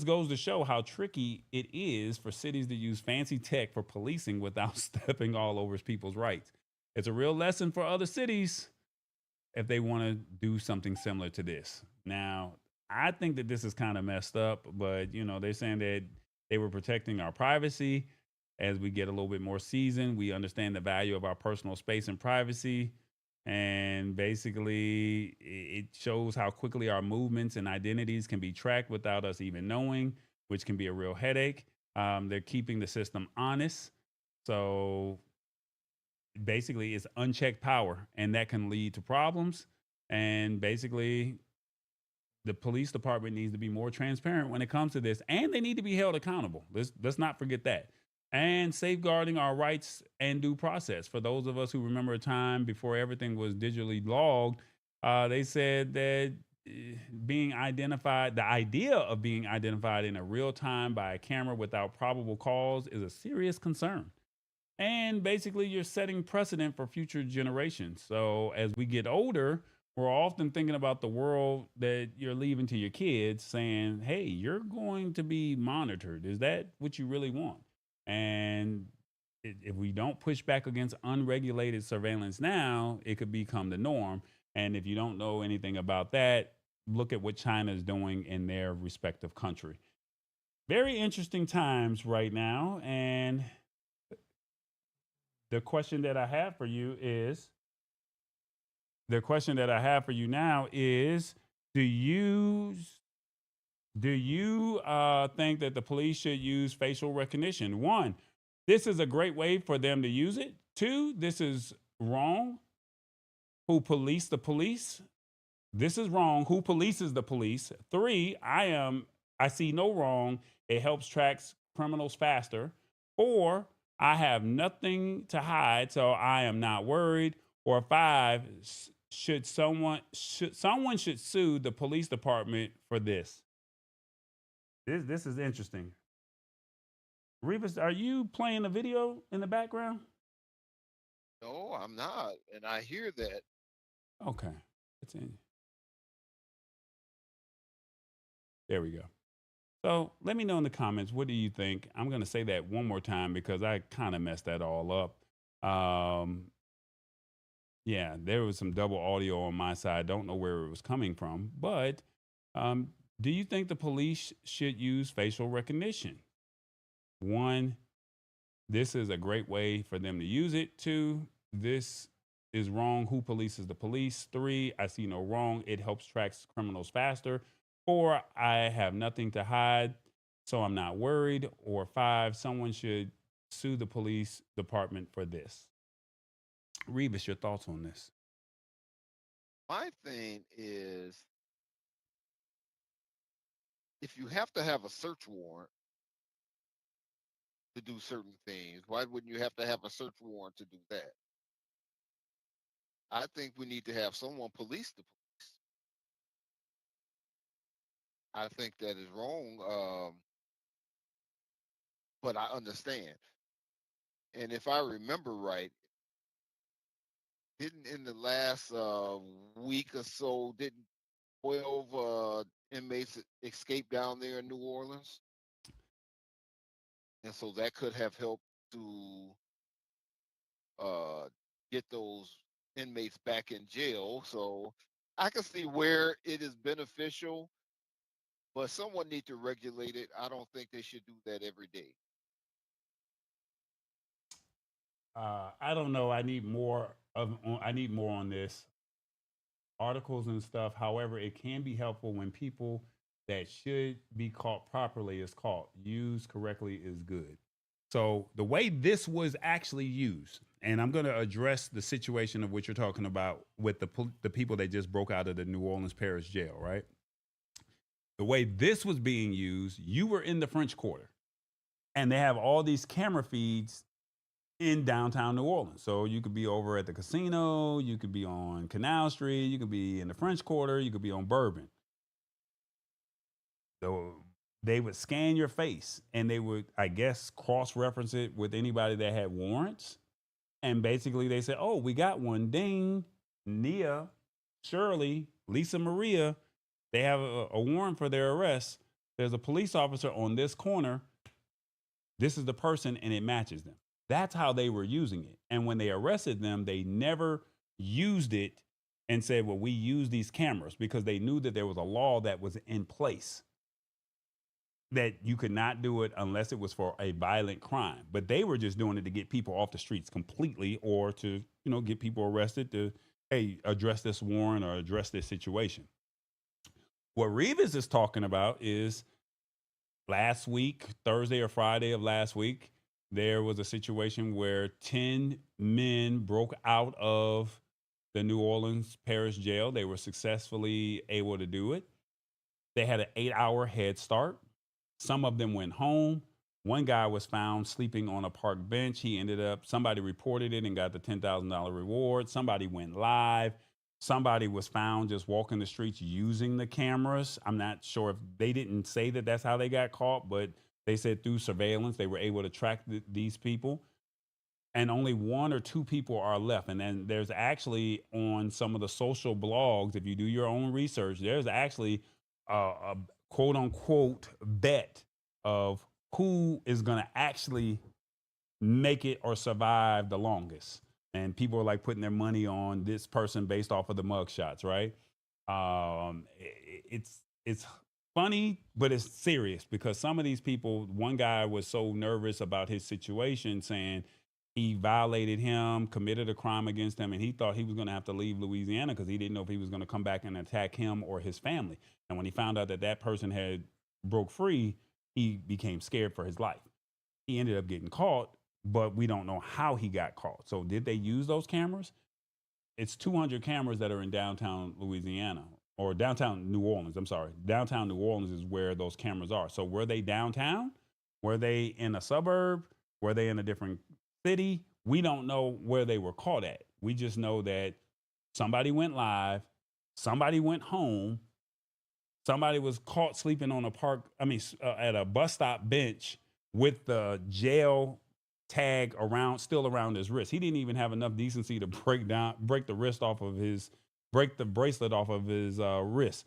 goes to show how tricky it is for cities to use fancy tech for policing without stepping all over people's rights. It's a real lesson for other cities if they want to do something similar to this. Now, I think that this is kind of messed up, but they're saying that they were protecting our privacy. As we get a little bit more seasoned, we understand the value of our personal space and privacy. And basically, it shows how quickly our movements and identities can be tracked without us even knowing, which can be a real headache. They're keeping the system honest. So basically, it's unchecked power, and that can lead to problems. And basically, the police department needs to be more transparent when it comes to this, and they need to be held accountable. Let's not forget that. And safeguarding our rights and due process. For those of us who remember a time before everything was digitally logged, they said that being identified, the idea of being identified in a real time by a camera without probable cause is a serious concern. And basically, you're setting precedent for future generations. So as we get older, we're often thinking about the world that you're leaving to your kids, saying, hey, you're going to be monitored. Is that what you really want? And if we don't push back against unregulated surveillance now, it could become the norm. And if you don't know anything about that, look at what China is doing in their respective country. Very interesting times right now. And the question that I have for you now is, do you think that the police should use facial recognition? One, This is a great way for them to use it. Two, this is wrong. Who police the police? This is wrong. Who polices the police? Three, I see no wrong. It helps track criminals faster. Four, I have nothing to hide, so I am not worried. Or five, someone should sue the police department for this. This is interesting. Revis, are you playing a video in the background? No, I'm not, and I hear that. Okay. It's in. There we go. So let me know in the comments, what do you think? I'm going to say that one more time because I kind of messed that all up. Yeah, there was some double audio on my side. Don't know where it was coming from. But do you think the police should use facial recognition? One, this is a great way for them to use it. Two, this is wrong. Who polices the police? Three, I see no wrong. It helps track criminals faster. Four, I have nothing to hide, so I'm not worried. Or five, someone should sue the police department for this. Revis, your thoughts on this? My thing is, if you have to have a search warrant to do certain things, why wouldn't you have to have a search warrant to do that? I think we need to have someone police the police. I think that is wrong, but I understand. And if I remember right, didn't in the last week or so, didn't 12 inmates escape down there in New Orleans? And so that could have helped to uh, get those inmates back in jail. So I can see where it is beneficial, but someone need to regulate it. I don't think they should do that every day. I don't know. I need more on this articles and stuff. However, it can be helpful when people that should be caught properly is caught. Used correctly is good. So the way this was actually used, and I'm going to address the situation of what you're talking about with the people that just broke out of the New Orleans Parish jail, right? The way this was being used, you were in the French Quarter, and they have all these camera feeds in downtown New Orleans. So you could be over at the casino, you could be on Canal Street, you could be in the French Quarter, you could be on Bourbon. So they would scan your face and they would, I guess, cross reference it with anybody that had warrants. And basically they said, oh, we got one. Ding, Nia, Shirley, Lisa Maria, they have a warrant for their arrest. There's a police officer on this corner. This is the person, and it matches them. That's how they were using it. And when they arrested them, they never used it and said, well, we use these cameras, because they knew that there was a law that was in place that you could not do it unless it was for a violent crime. But they were just doing it to get people off the streets completely, or to, get people arrested to, hey, address this warrant or address this situation. What Revis is talking about is last week, Thursday or Friday of last week, there was a situation where 10 men broke out of the New Orleans Parish Jail. They were successfully able to do it. They had an 8-hour head start. Some of them went home. One guy was found sleeping on a park bench. Somebody reported it and got the $10,000 reward. Somebody went live. Somebody was found just walking the streets using the cameras. I'm not sure if they didn't say that that's how they got caught, but they said through surveillance, they were able to track these people. And only 1 or 2 people are left. And then there's actually, on some of the social blogs, if you do your own research, there's actually a quote unquote bet of who is going to actually make it or survive the longest. And people are like putting their money on this person based off of the mug shots, right? It's funny, but it's serious, because some of these people, one guy was so nervous about his situation, saying he violated him, committed a crime against him, and he thought he was going to have to leave Louisiana because he didn't know if he was going to come back and attack him or his family. And when he found out that that person had broke free, he became scared for his life. He ended up getting caught, but we don't know how he got caught. So did they use those cameras? It's 200 cameras that are in downtown Louisiana or downtown New Orleans. I'm sorry. Downtown New Orleans is where those cameras are. So were they downtown? Were they in a suburb? Were they in a different city? We don't know where they were caught at. We just know that somebody went live, somebody went home, somebody was caught sleeping on a at a bus stop bench with the jail tag still around his wrist. He didn't even have enough decency to break the bracelet off of his wrist.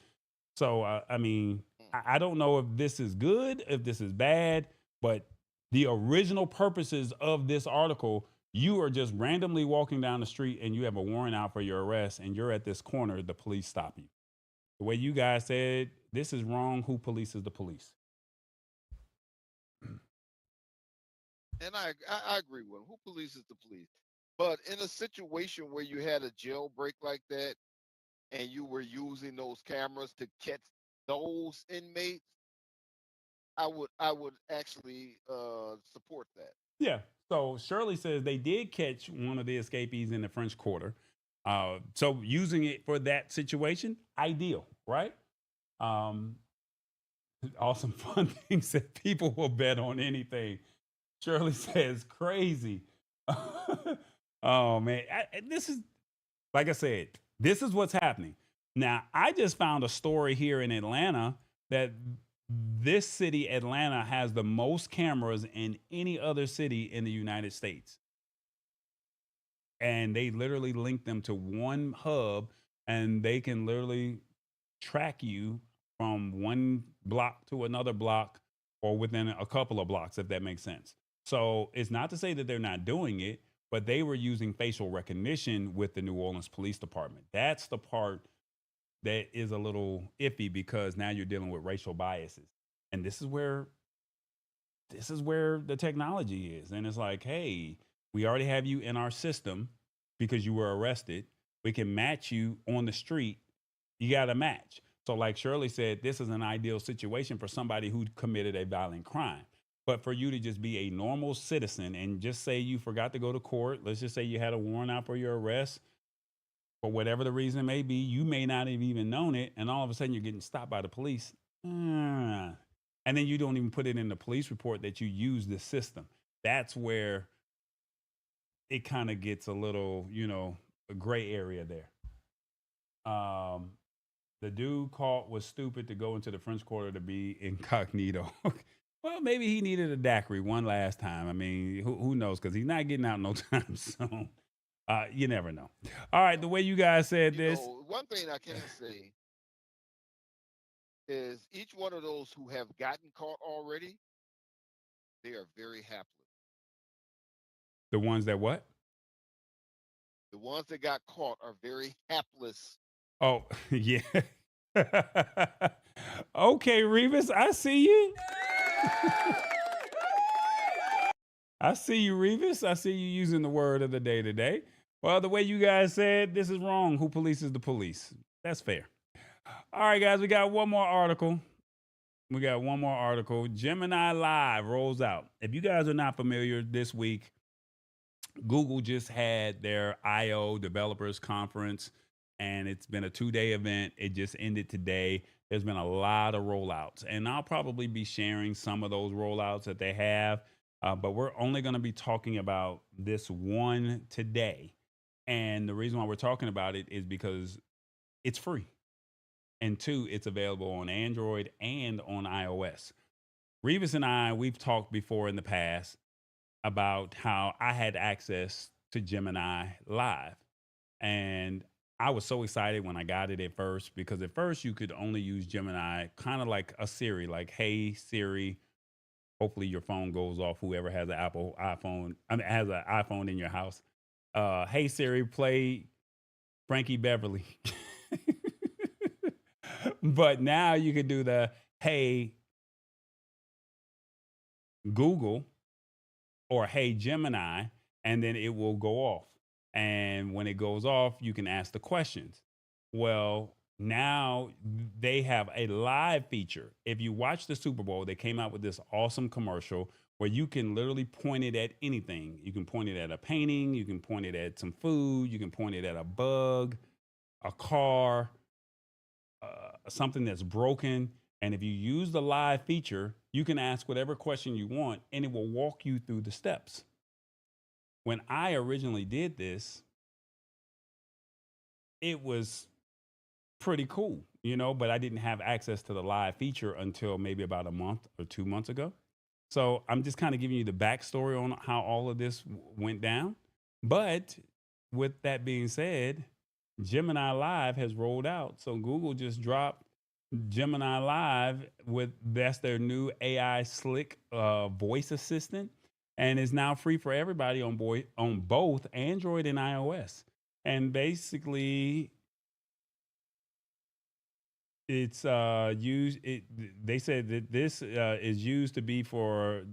So I don't know if this is good, if this is bad, but the original purposes of this article, you are just randomly walking down the street and you have a warrant out for your arrest and you're at this corner, the police stop you. The way you guys said, this is wrong. Who polices the police? And I agree with him. Who polices the police? But in a situation where you had a jailbreak like that and you were using those cameras to catch those inmates, I would actually support that. Yeah. So Shirley says they did catch one of the escapees in the French Quarter. So using it for that situation, ideal, right? Um, awesome fun things that people will bet on anything. Shirley says crazy. Oh man, this is like I said, this is what's happening. Now, I just found a story here in Atlanta that this city, Atlanta, has the most cameras in any other city in the United States. And they literally link them to one hub and they can literally track you from one block to another block or within a couple of blocks, if that makes sense. So it's not to say that they're not doing it, but they were using facial recognition with the New Orleans Police Department. That's the part that is a little iffy because now you're dealing with racial biases. And this is where the technology is. And it's like, hey, we already have you in our system because you were arrested. We can match you on the street. You got to match. So, like Shirley said, this is an ideal situation for somebody who committed a violent crime. But for you to just be a normal citizen and just say you forgot to go to court, let's just say you had a warrant out for your arrest, for whatever the reason may be, you may not have even known it, and all of a sudden you're getting stopped by the police. And then you don't even put it in the police report that you use this system. That's where it kind of gets a little, a gray area there. The dude caught was stupid to go into the French Quarter to be incognito. Well, maybe he needed a daiquiri one last time. I mean, who knows? Because he's not getting out no time soon. You never know. All right, the way you guys said this. One thing I can say is each one of those who have gotten caught already, they are very hapless. The ones that what? The ones that got caught are very hapless. Oh, yeah. Okay, Revis, I see you. I see you, Revis. I see you using the word of the day today. Well, the way you guys said, this is wrong. Who polices the police? That's fair. All right, guys, we got one more article. Gemini Live rolls out. If you guys are not familiar, this week, Google just had their I/O Developers Conference, and it's been a 2-day event. It just ended today. There's been a lot of rollouts, and I'll probably be sharing some of those rollouts that they have, but we're only going to be talking about this one today. And the reason why we're talking about it is because it's free. And 2, it's available on Android and on iOS. Revis and I, we've talked before in the past about how I had access to Gemini Live. And I was so excited when I got it at first, because at first you could only use Gemini kind of like a Siri, like, hey, Siri. Hopefully your phone goes off, whoever has an has an iPhone in your house. Hey, Siri, play Frankie Beverly. But now you could do the, hey, Google, or hey, Gemini, and then it will go off. And when it goes off, you can ask the questions. Well, now they have a live feature. If you watch the Super Bowl, they came out with this awesome commercial where you can literally point it at anything. You can point it at a painting, you can point it at some food, you can point it at a bug, a car, something that's broken. And if you use the live feature, you can ask whatever question you want and it will walk you through the steps. When I originally did this, it was pretty cool, but I didn't have access to the live feature until maybe about a month or 2 months ago. So I'm just kind of giving you the backstory on how all of this went down. But with that being said, Gemini Live has rolled out. So Google just dropped Gemini Live that's their new AI slick voice assistant, and is now free for everybody on both Android and iOS. And basically, it's used. They said that this is used to be for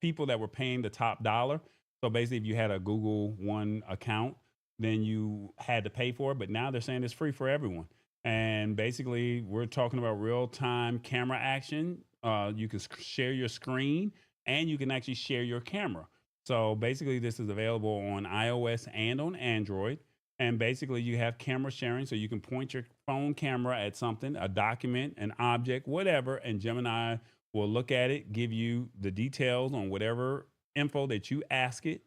people that were paying the top dollar. So basically, if you had a Google One account, then you had to pay for it. But now they're saying it's free for everyone. And basically, we're talking about real time camera action. You can share your screen and you can actually share your camera. So basically, this is available on iOS and on Android. And basically, you have camera sharing, so you can point your phone camera at something, a document, an object, whatever, and Gemini will look at it, give you the details on whatever info that you ask it.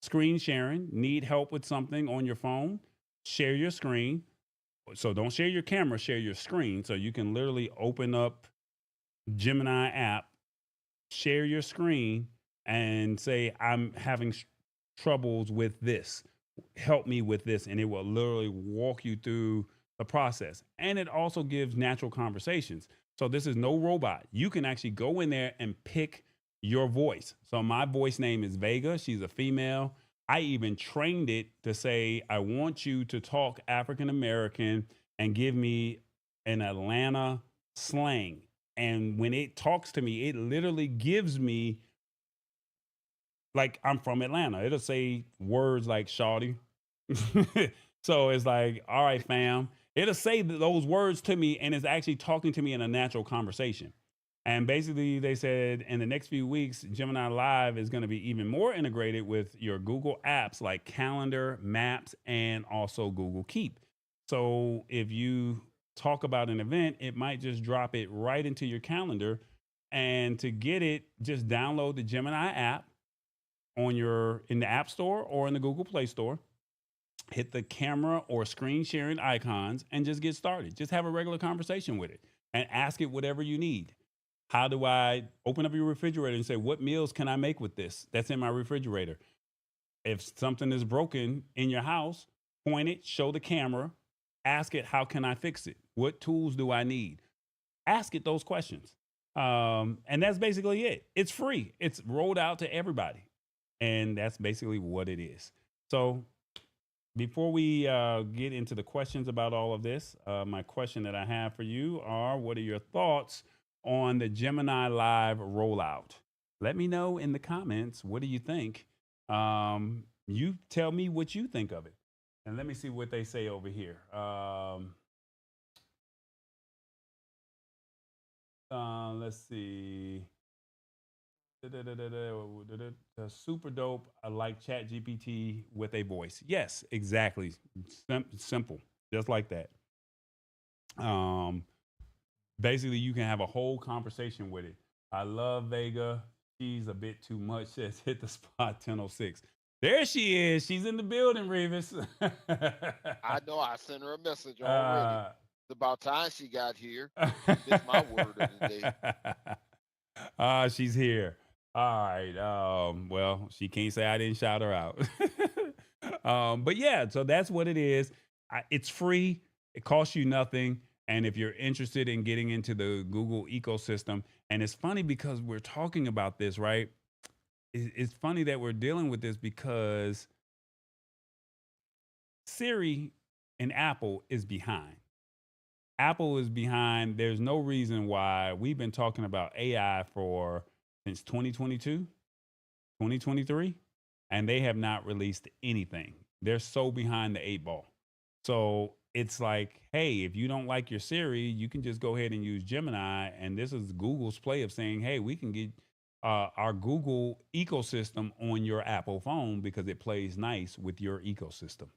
Screen sharing, need help with something on your phone, share your screen. So don't share your camera, share your screen. So you can literally open up Gemini app, share your screen, and say, I'm having troubles with this. Help me with this. And it will literally walk you through the process. And it also gives natural conversations. So this is no robot. You can actually go in there and pick your voice. So my voice name is Vega. She's a female. I even trained it to say, I want you to talk African American and give me an Atlanta slang. And when it talks to me, it literally gives me, like, I'm from Atlanta. It'll say words like shawty. So it's like, all right, fam. It'll say those words to me and it's actually talking to me in a natural conversation. And basically, they said in the next few weeks, Gemini Live is going to be even more integrated with your Google apps like Calendar, Maps, and also Google Keep. So if you talk about an event, it might just drop it right into your calendar. And to get it, just download the Gemini app in the App Store or in the Google Play Store. Hit the camera or screen sharing icons and just get started. Just have a regular conversation with it and ask it whatever you need. How do I open up your refrigerator and say, what meals can I make with this that's in my refrigerator? If something is broken in your house, point it, show the camera, ask it, how can I fix it? What tools do I need? Ask it those questions. And that's basically it. It's free. It's rolled out to everybody. And that's basically what it is. So before we get into the questions about all of this, my question that I have for you are, what are your thoughts on the Gemini Live rollout? Let me know in the comments. What do you think? You tell me what you think of it. And let me see what they say over here. Let's see. Super dope. I like Chat GPT with a voice. Yes, exactly. Simple, just like that. Um, Basically, you can have a whole conversation with it. I love Vega. She's a bit too much. Says hit the spot 10:06. There she is. She's in the building, Revis. I know I sent her a message already. It's about time she got here. She missed my word of the day. She's here. All right. Well, she can't say I didn't shout her out. But yeah, so that's what it is. It's free. It costs you nothing. And if you're interested in getting into the Google ecosystem, and it's funny because we're talking about this, right? It's funny that we're dealing with this because Siri and Apple is behind. Apple is behind. There's no reason why we've been talking about AI for since 2022, 2023, and they have not released anything. They're so behind the eight ball. So it's like, hey, if you don't like your Siri, you can just go ahead and use Gemini. And this is Google's play of saying, hey, we can get our Google ecosystem on your Apple phone because it plays nice with your ecosystem.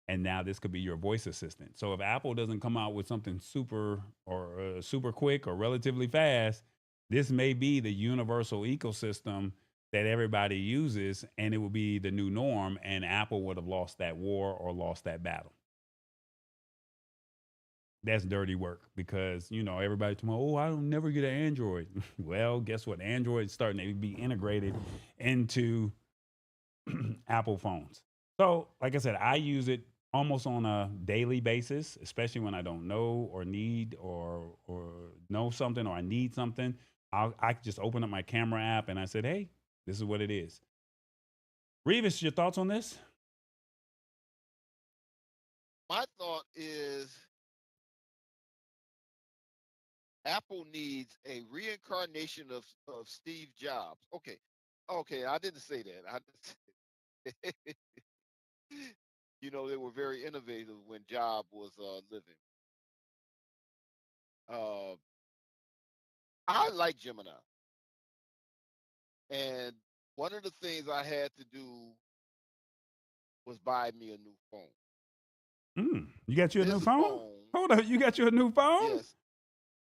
And now this could be your voice assistant. So if Apple doesn't come out with something super or super quick or relatively fast, this may be the universal ecosystem that everybody uses, and it will be the new norm. And Apple would have lost that war or lost that battle. That's dirty work because everybody tomorrow, oh, I don't never get an Android. Well, guess what? Android's starting to be integrated into Apple phones. So, like I said, I use it almost on a daily basis, especially when I don't know or need or know something or I need something. I just open up my camera app and I said, hey, this is what it is. Revis, your thoughts on this? My thought is Apple needs a reincarnation of Steve Jobs. Okay, I didn't say that. They were very innovative when Job was living. Uh, I like Gemini, and one of the things I had to do was buy me a new phone. You got you a new This phone? phone, Hold up, you got you a new phone? yes,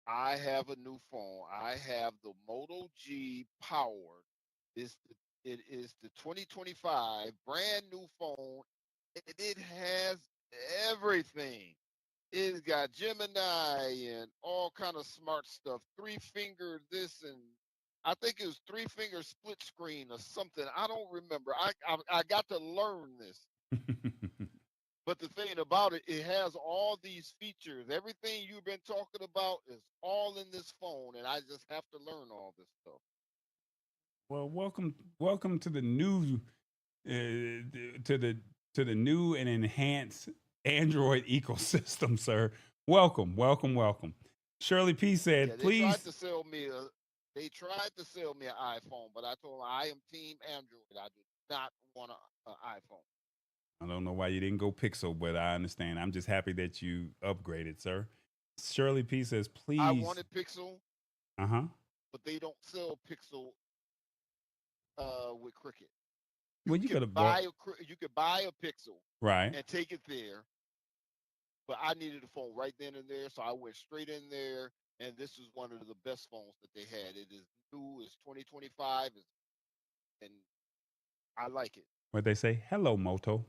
I have a new phone. I have the Moto G Power. It is the 2025 brand new phone. It has everything. It's got Gemini and all kind of smart stuff. 3 finger this, and I think it was 3 finger split screen or something. I don't remember. I got to learn this. But the thing about it, it has all these features. Everything you've been talking about is all in this phone, and I just have to learn all this stuff. Well, welcome to the new to the new and enhanced Android ecosystem, sir. Welcome. Shirley P said, Yeah, please. They tried to sell me an iPhone, but I told them I am team Android. I do not want an iPhone. I don't know why you didn't go Pixel, but I understand. I'm just happy that you upgraded, sir. Shirley P says, I please. wanted Pixel, Uh-huh. but they don't sell Pixel with Cricket. Well, you could have bought. You could buy a Pixel Right. and take it there, but I needed a phone right then and there, so I went straight in there. And this is one of the best phones that they had. It is new. It's 2025, and I like it. What they say? Hello, Moto.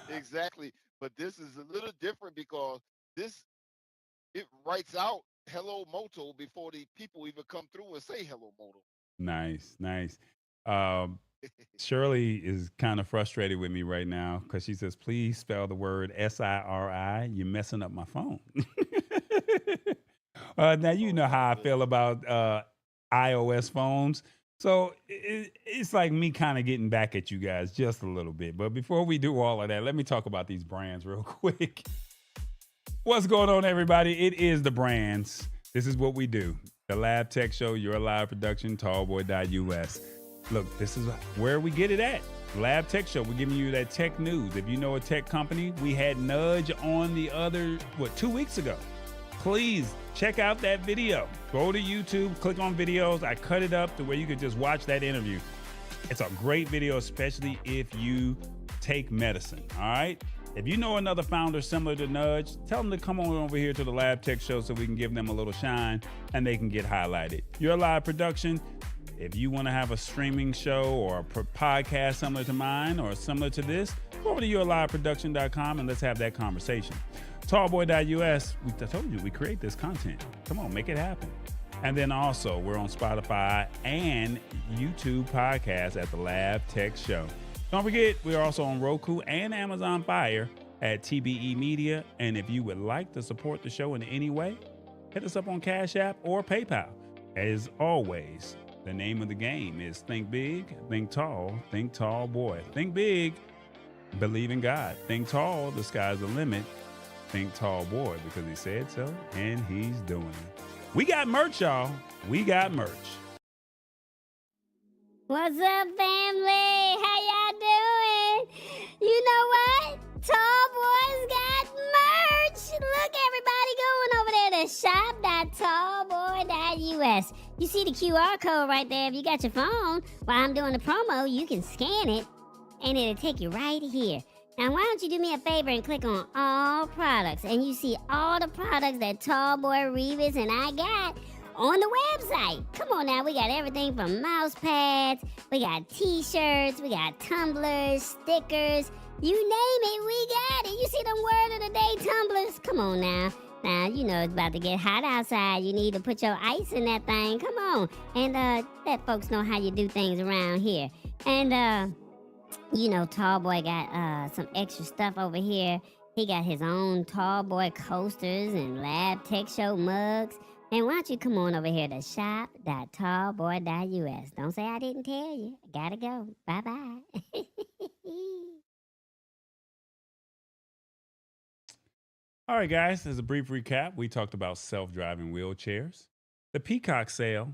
Exactly. But this is a little different because it writes out "Hello Moto" before the people even come through and say "Hello Moto." Nice. Shirley is kind of frustrated with me right now because she says, please spell the word SIRI. You're messing up my phone. Now, you know how I feel about iOS phones. So it's like me kind of getting back at you guys just a little bit. But before we do all of that, let me talk about these brands real quick. What's going on, everybody? It is the brands. This is what we do. The Lab Tech Show, your live production, tallboy.us. Look, this is where we get it at. Lab Tech Show. We're giving you that tech news. If you know a tech company, we had Nudge on the other, 2 weeks ago. Please check out that video. Go to YouTube, click on videos. I cut it up to where you could just watch that interview. It's a great video, especially if you take medicine, all right? If you know another founder similar to Nudge, tell them to come on over here to the Lab Tech Show so we can give them a little shine and they can get highlighted. Your live production, if you want to have a streaming show or a podcast similar to mine or similar to this, go over to yourliveproduction.com and let's have that conversation. Tallboy.us, I told you we create this content. Come on, make it happen. And then also, we're on Spotify and YouTube podcasts at the Lab Tech Show. Don't forget, we're also on Roku and Amazon Fire at TBE Media. And if you would like to support the show in any way, hit us up on Cash App or PayPal. As always, the name of the game is think big, think tall boy. Think big, believe in God. Think tall, the sky's the limit. Think tall boy, because he said so, and he's doing it. We got merch, y'all. We got merch. What's up, family? How y'all doing? You know what? Tall Boys got merch. Look, everybody going over there to shop.tallboy.us. You see the QR code right there. If you got your phone, while I'm doing the promo, you can scan it and it'll take you right here. Now, why don't you do me a favor and click on all products, and you see all the products that Tallboy, Revis, and I got on the website. Come on now, we got everything from mouse pads, we got t-shirts, we got tumblers, stickers, you name it, we got it. You see them word of the day tumblers? Come on now. Now, you know it's about to get hot outside. You need to put your ice in that thing. Come on. And let folks know how you do things around here. And you know, Tallboy got some extra stuff over here. He got his own Tallboy coasters and Lab Tech Show mugs. And why don't you come on over here to shop.tallboy.us. Don't say I didn't tell you. Gotta go. Bye-bye. All right, guys, as a brief recap, we talked about self-driving wheelchairs. The Peacock sale,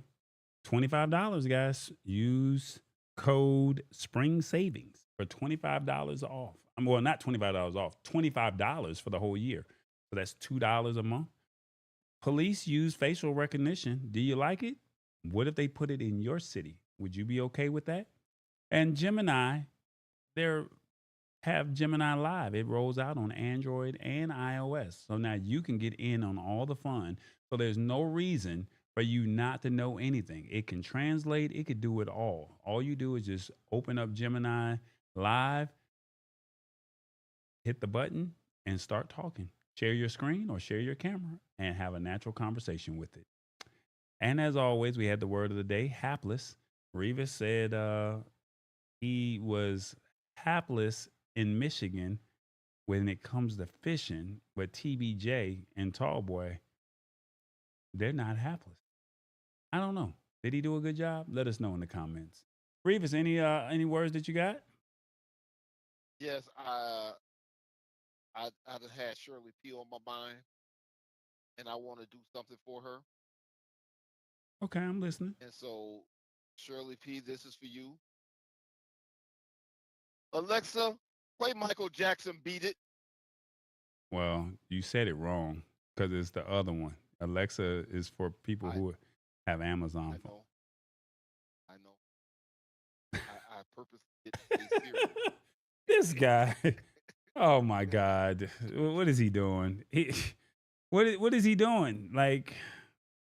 $25, guys. Use code Spring Savings for $25 off. Well, not $25 off, $25 for the whole year. So that's $2 a month. Police use facial recognition. Do you like it? What if they put it in your city? Would you be okay with that? And Gemini, they have Gemini Live. It rolls out on Android and iOS. So now you can get in on all the fun. So there's no reason for you not to know anything. It can translate, it could do it all. All you do is just open up Gemini Live, hit the button, and start talking. Share your screen or share your camera and have a natural conversation with it. And as always, we had the word of the day, hapless. Revis said he was hapless in Michigan when it comes to fishing, but TBJ and Tallboy, they're not hapless. I don't know. Did he do a good job? Let us know in the comments. Revis, any words that you got? Yes, I just had Shirley P on my mind, and I want to do something for her. Okay, I'm listening. And so, Shirley P, this is for you. Alexa, play Michael Jackson, Beat It. Well, you said it wrong because it's the other one. Alexa is for people who have Amazon. I know. I purposely didn't say serious. This guy. Oh my God. What is he doing? What is he doing? Like,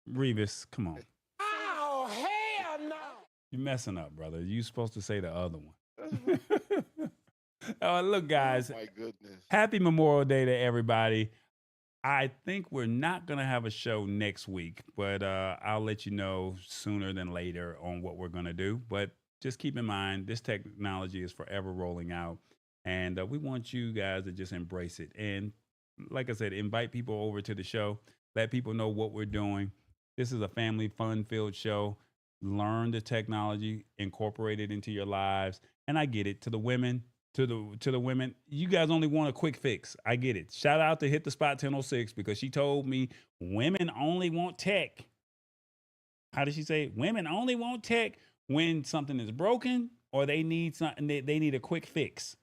Revis, come on. Oh, hell no. You're messing up, brother. You're supposed to say the other one. Oh, look, guys. Oh, my goodness. Happy Memorial Day to everybody. I think we're not going to have a show next week, but I'll let you know sooner than later on what we're going to do. But just keep in mind, this technology is forever rolling out, and we want you guys to just embrace it. And like I said, invite people over to the show. Let people know what we're doing. This is a family fun-filled show. Learn the technology, incorporate it into your lives. And I get it. To the women, to the women, you guys only want a quick fix. I get it. Shout out to Hit the Spot 1006 because she told me women only want tech. How did she say? Women only want tech when something is broken or they need something. They need a quick fix.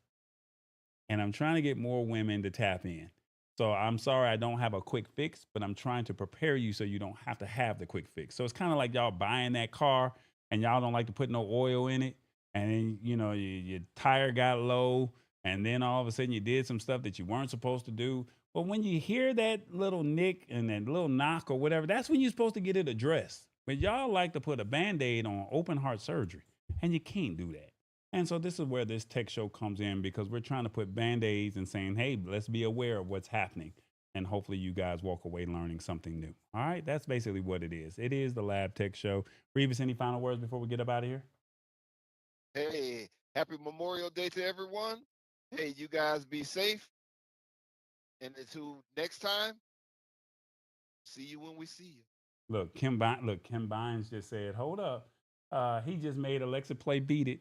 And I'm trying to get more women to tap in. So I'm sorry I don't have a quick fix, but I'm trying to prepare you so you don't have to have the quick fix. So it's kind of like y'all buying that car and y'all don't like to put no oil in it. And then, you know, your tire got low, and then all of a sudden you did some stuff that you weren't supposed to do. But when you hear that little nick and that little knock or whatever, that's when you're supposed to get it addressed. But y'all like to put a Band-Aid on open heart surgery, and you can't do that. And so this is where this tech show comes in because we're trying to put Band-Aids and saying, hey, let's be aware of what's happening. And hopefully you guys walk away learning something new. All right, that's basically what it is. It is the Lab Tech Show. Revis, any final words before we get up out of here? Hey, happy Memorial Day to everyone. Hey, you guys be safe. And until next time, see you when we see you. Look, Kim Bynes just said, hold up. He just made Alexa play Beat It.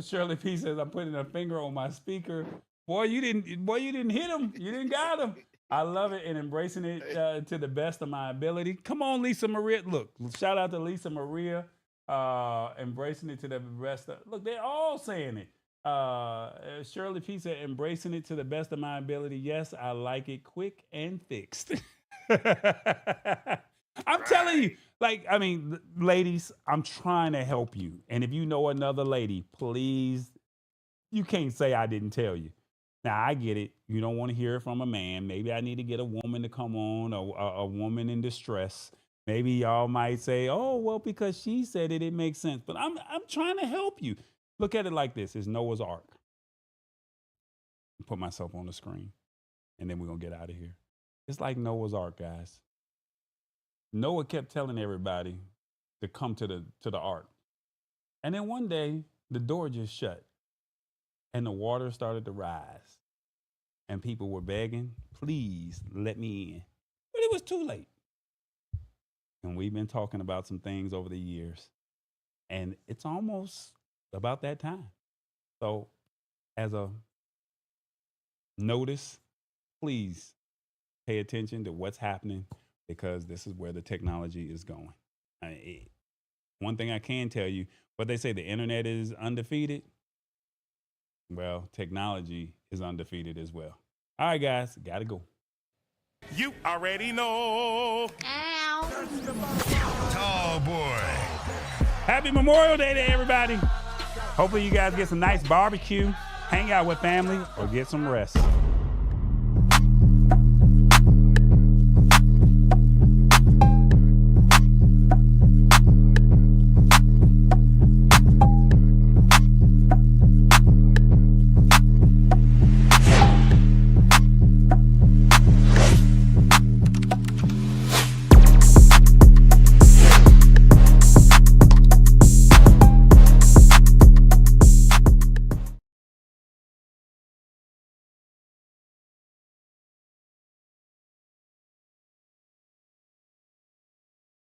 Shirley P says, I'm putting a finger on my speaker. Boy, you didn't hit him. You didn't got him. I love it and embracing it to the best of my ability. Come on, Lisa Maria. Look, shout out to Lisa Maria, embracing it to the best. Look, they're all saying it. Shirley P said, embracing it to the best of my ability. Yes, I like it quick and fixed. I'm telling you, like, I mean, ladies, I'm trying to help you. And if you know another lady, please, you can't say I didn't tell you. Now, I get it. You don't want to hear it from a man. Maybe I need to get a woman to come on, a woman in distress. Maybe y'all might say, oh, well, because she said it, it makes sense. But I'm trying to help you. Look at it like this. It's Noah's Ark. Put myself on the screen, and then we're going to get out of here. It's like Noah's Ark, guys. Noah kept telling everybody to come to the ark. And then one day, the door just shut, and the water started to rise. And people were begging, please let me in. But it was too late. And we've been talking about some things over the years. And it's almost about that time. So as a notice, please pay attention to what's happening, because this is where the technology is going. One thing I can tell you, what they say, the internet is undefeated. Well, technology is undefeated as well. All right, guys, gotta go. You already know. Tall boy. Happy Memorial Day to everybody. Hopefully you guys get some nice barbecue, hang out with family, or get some rest.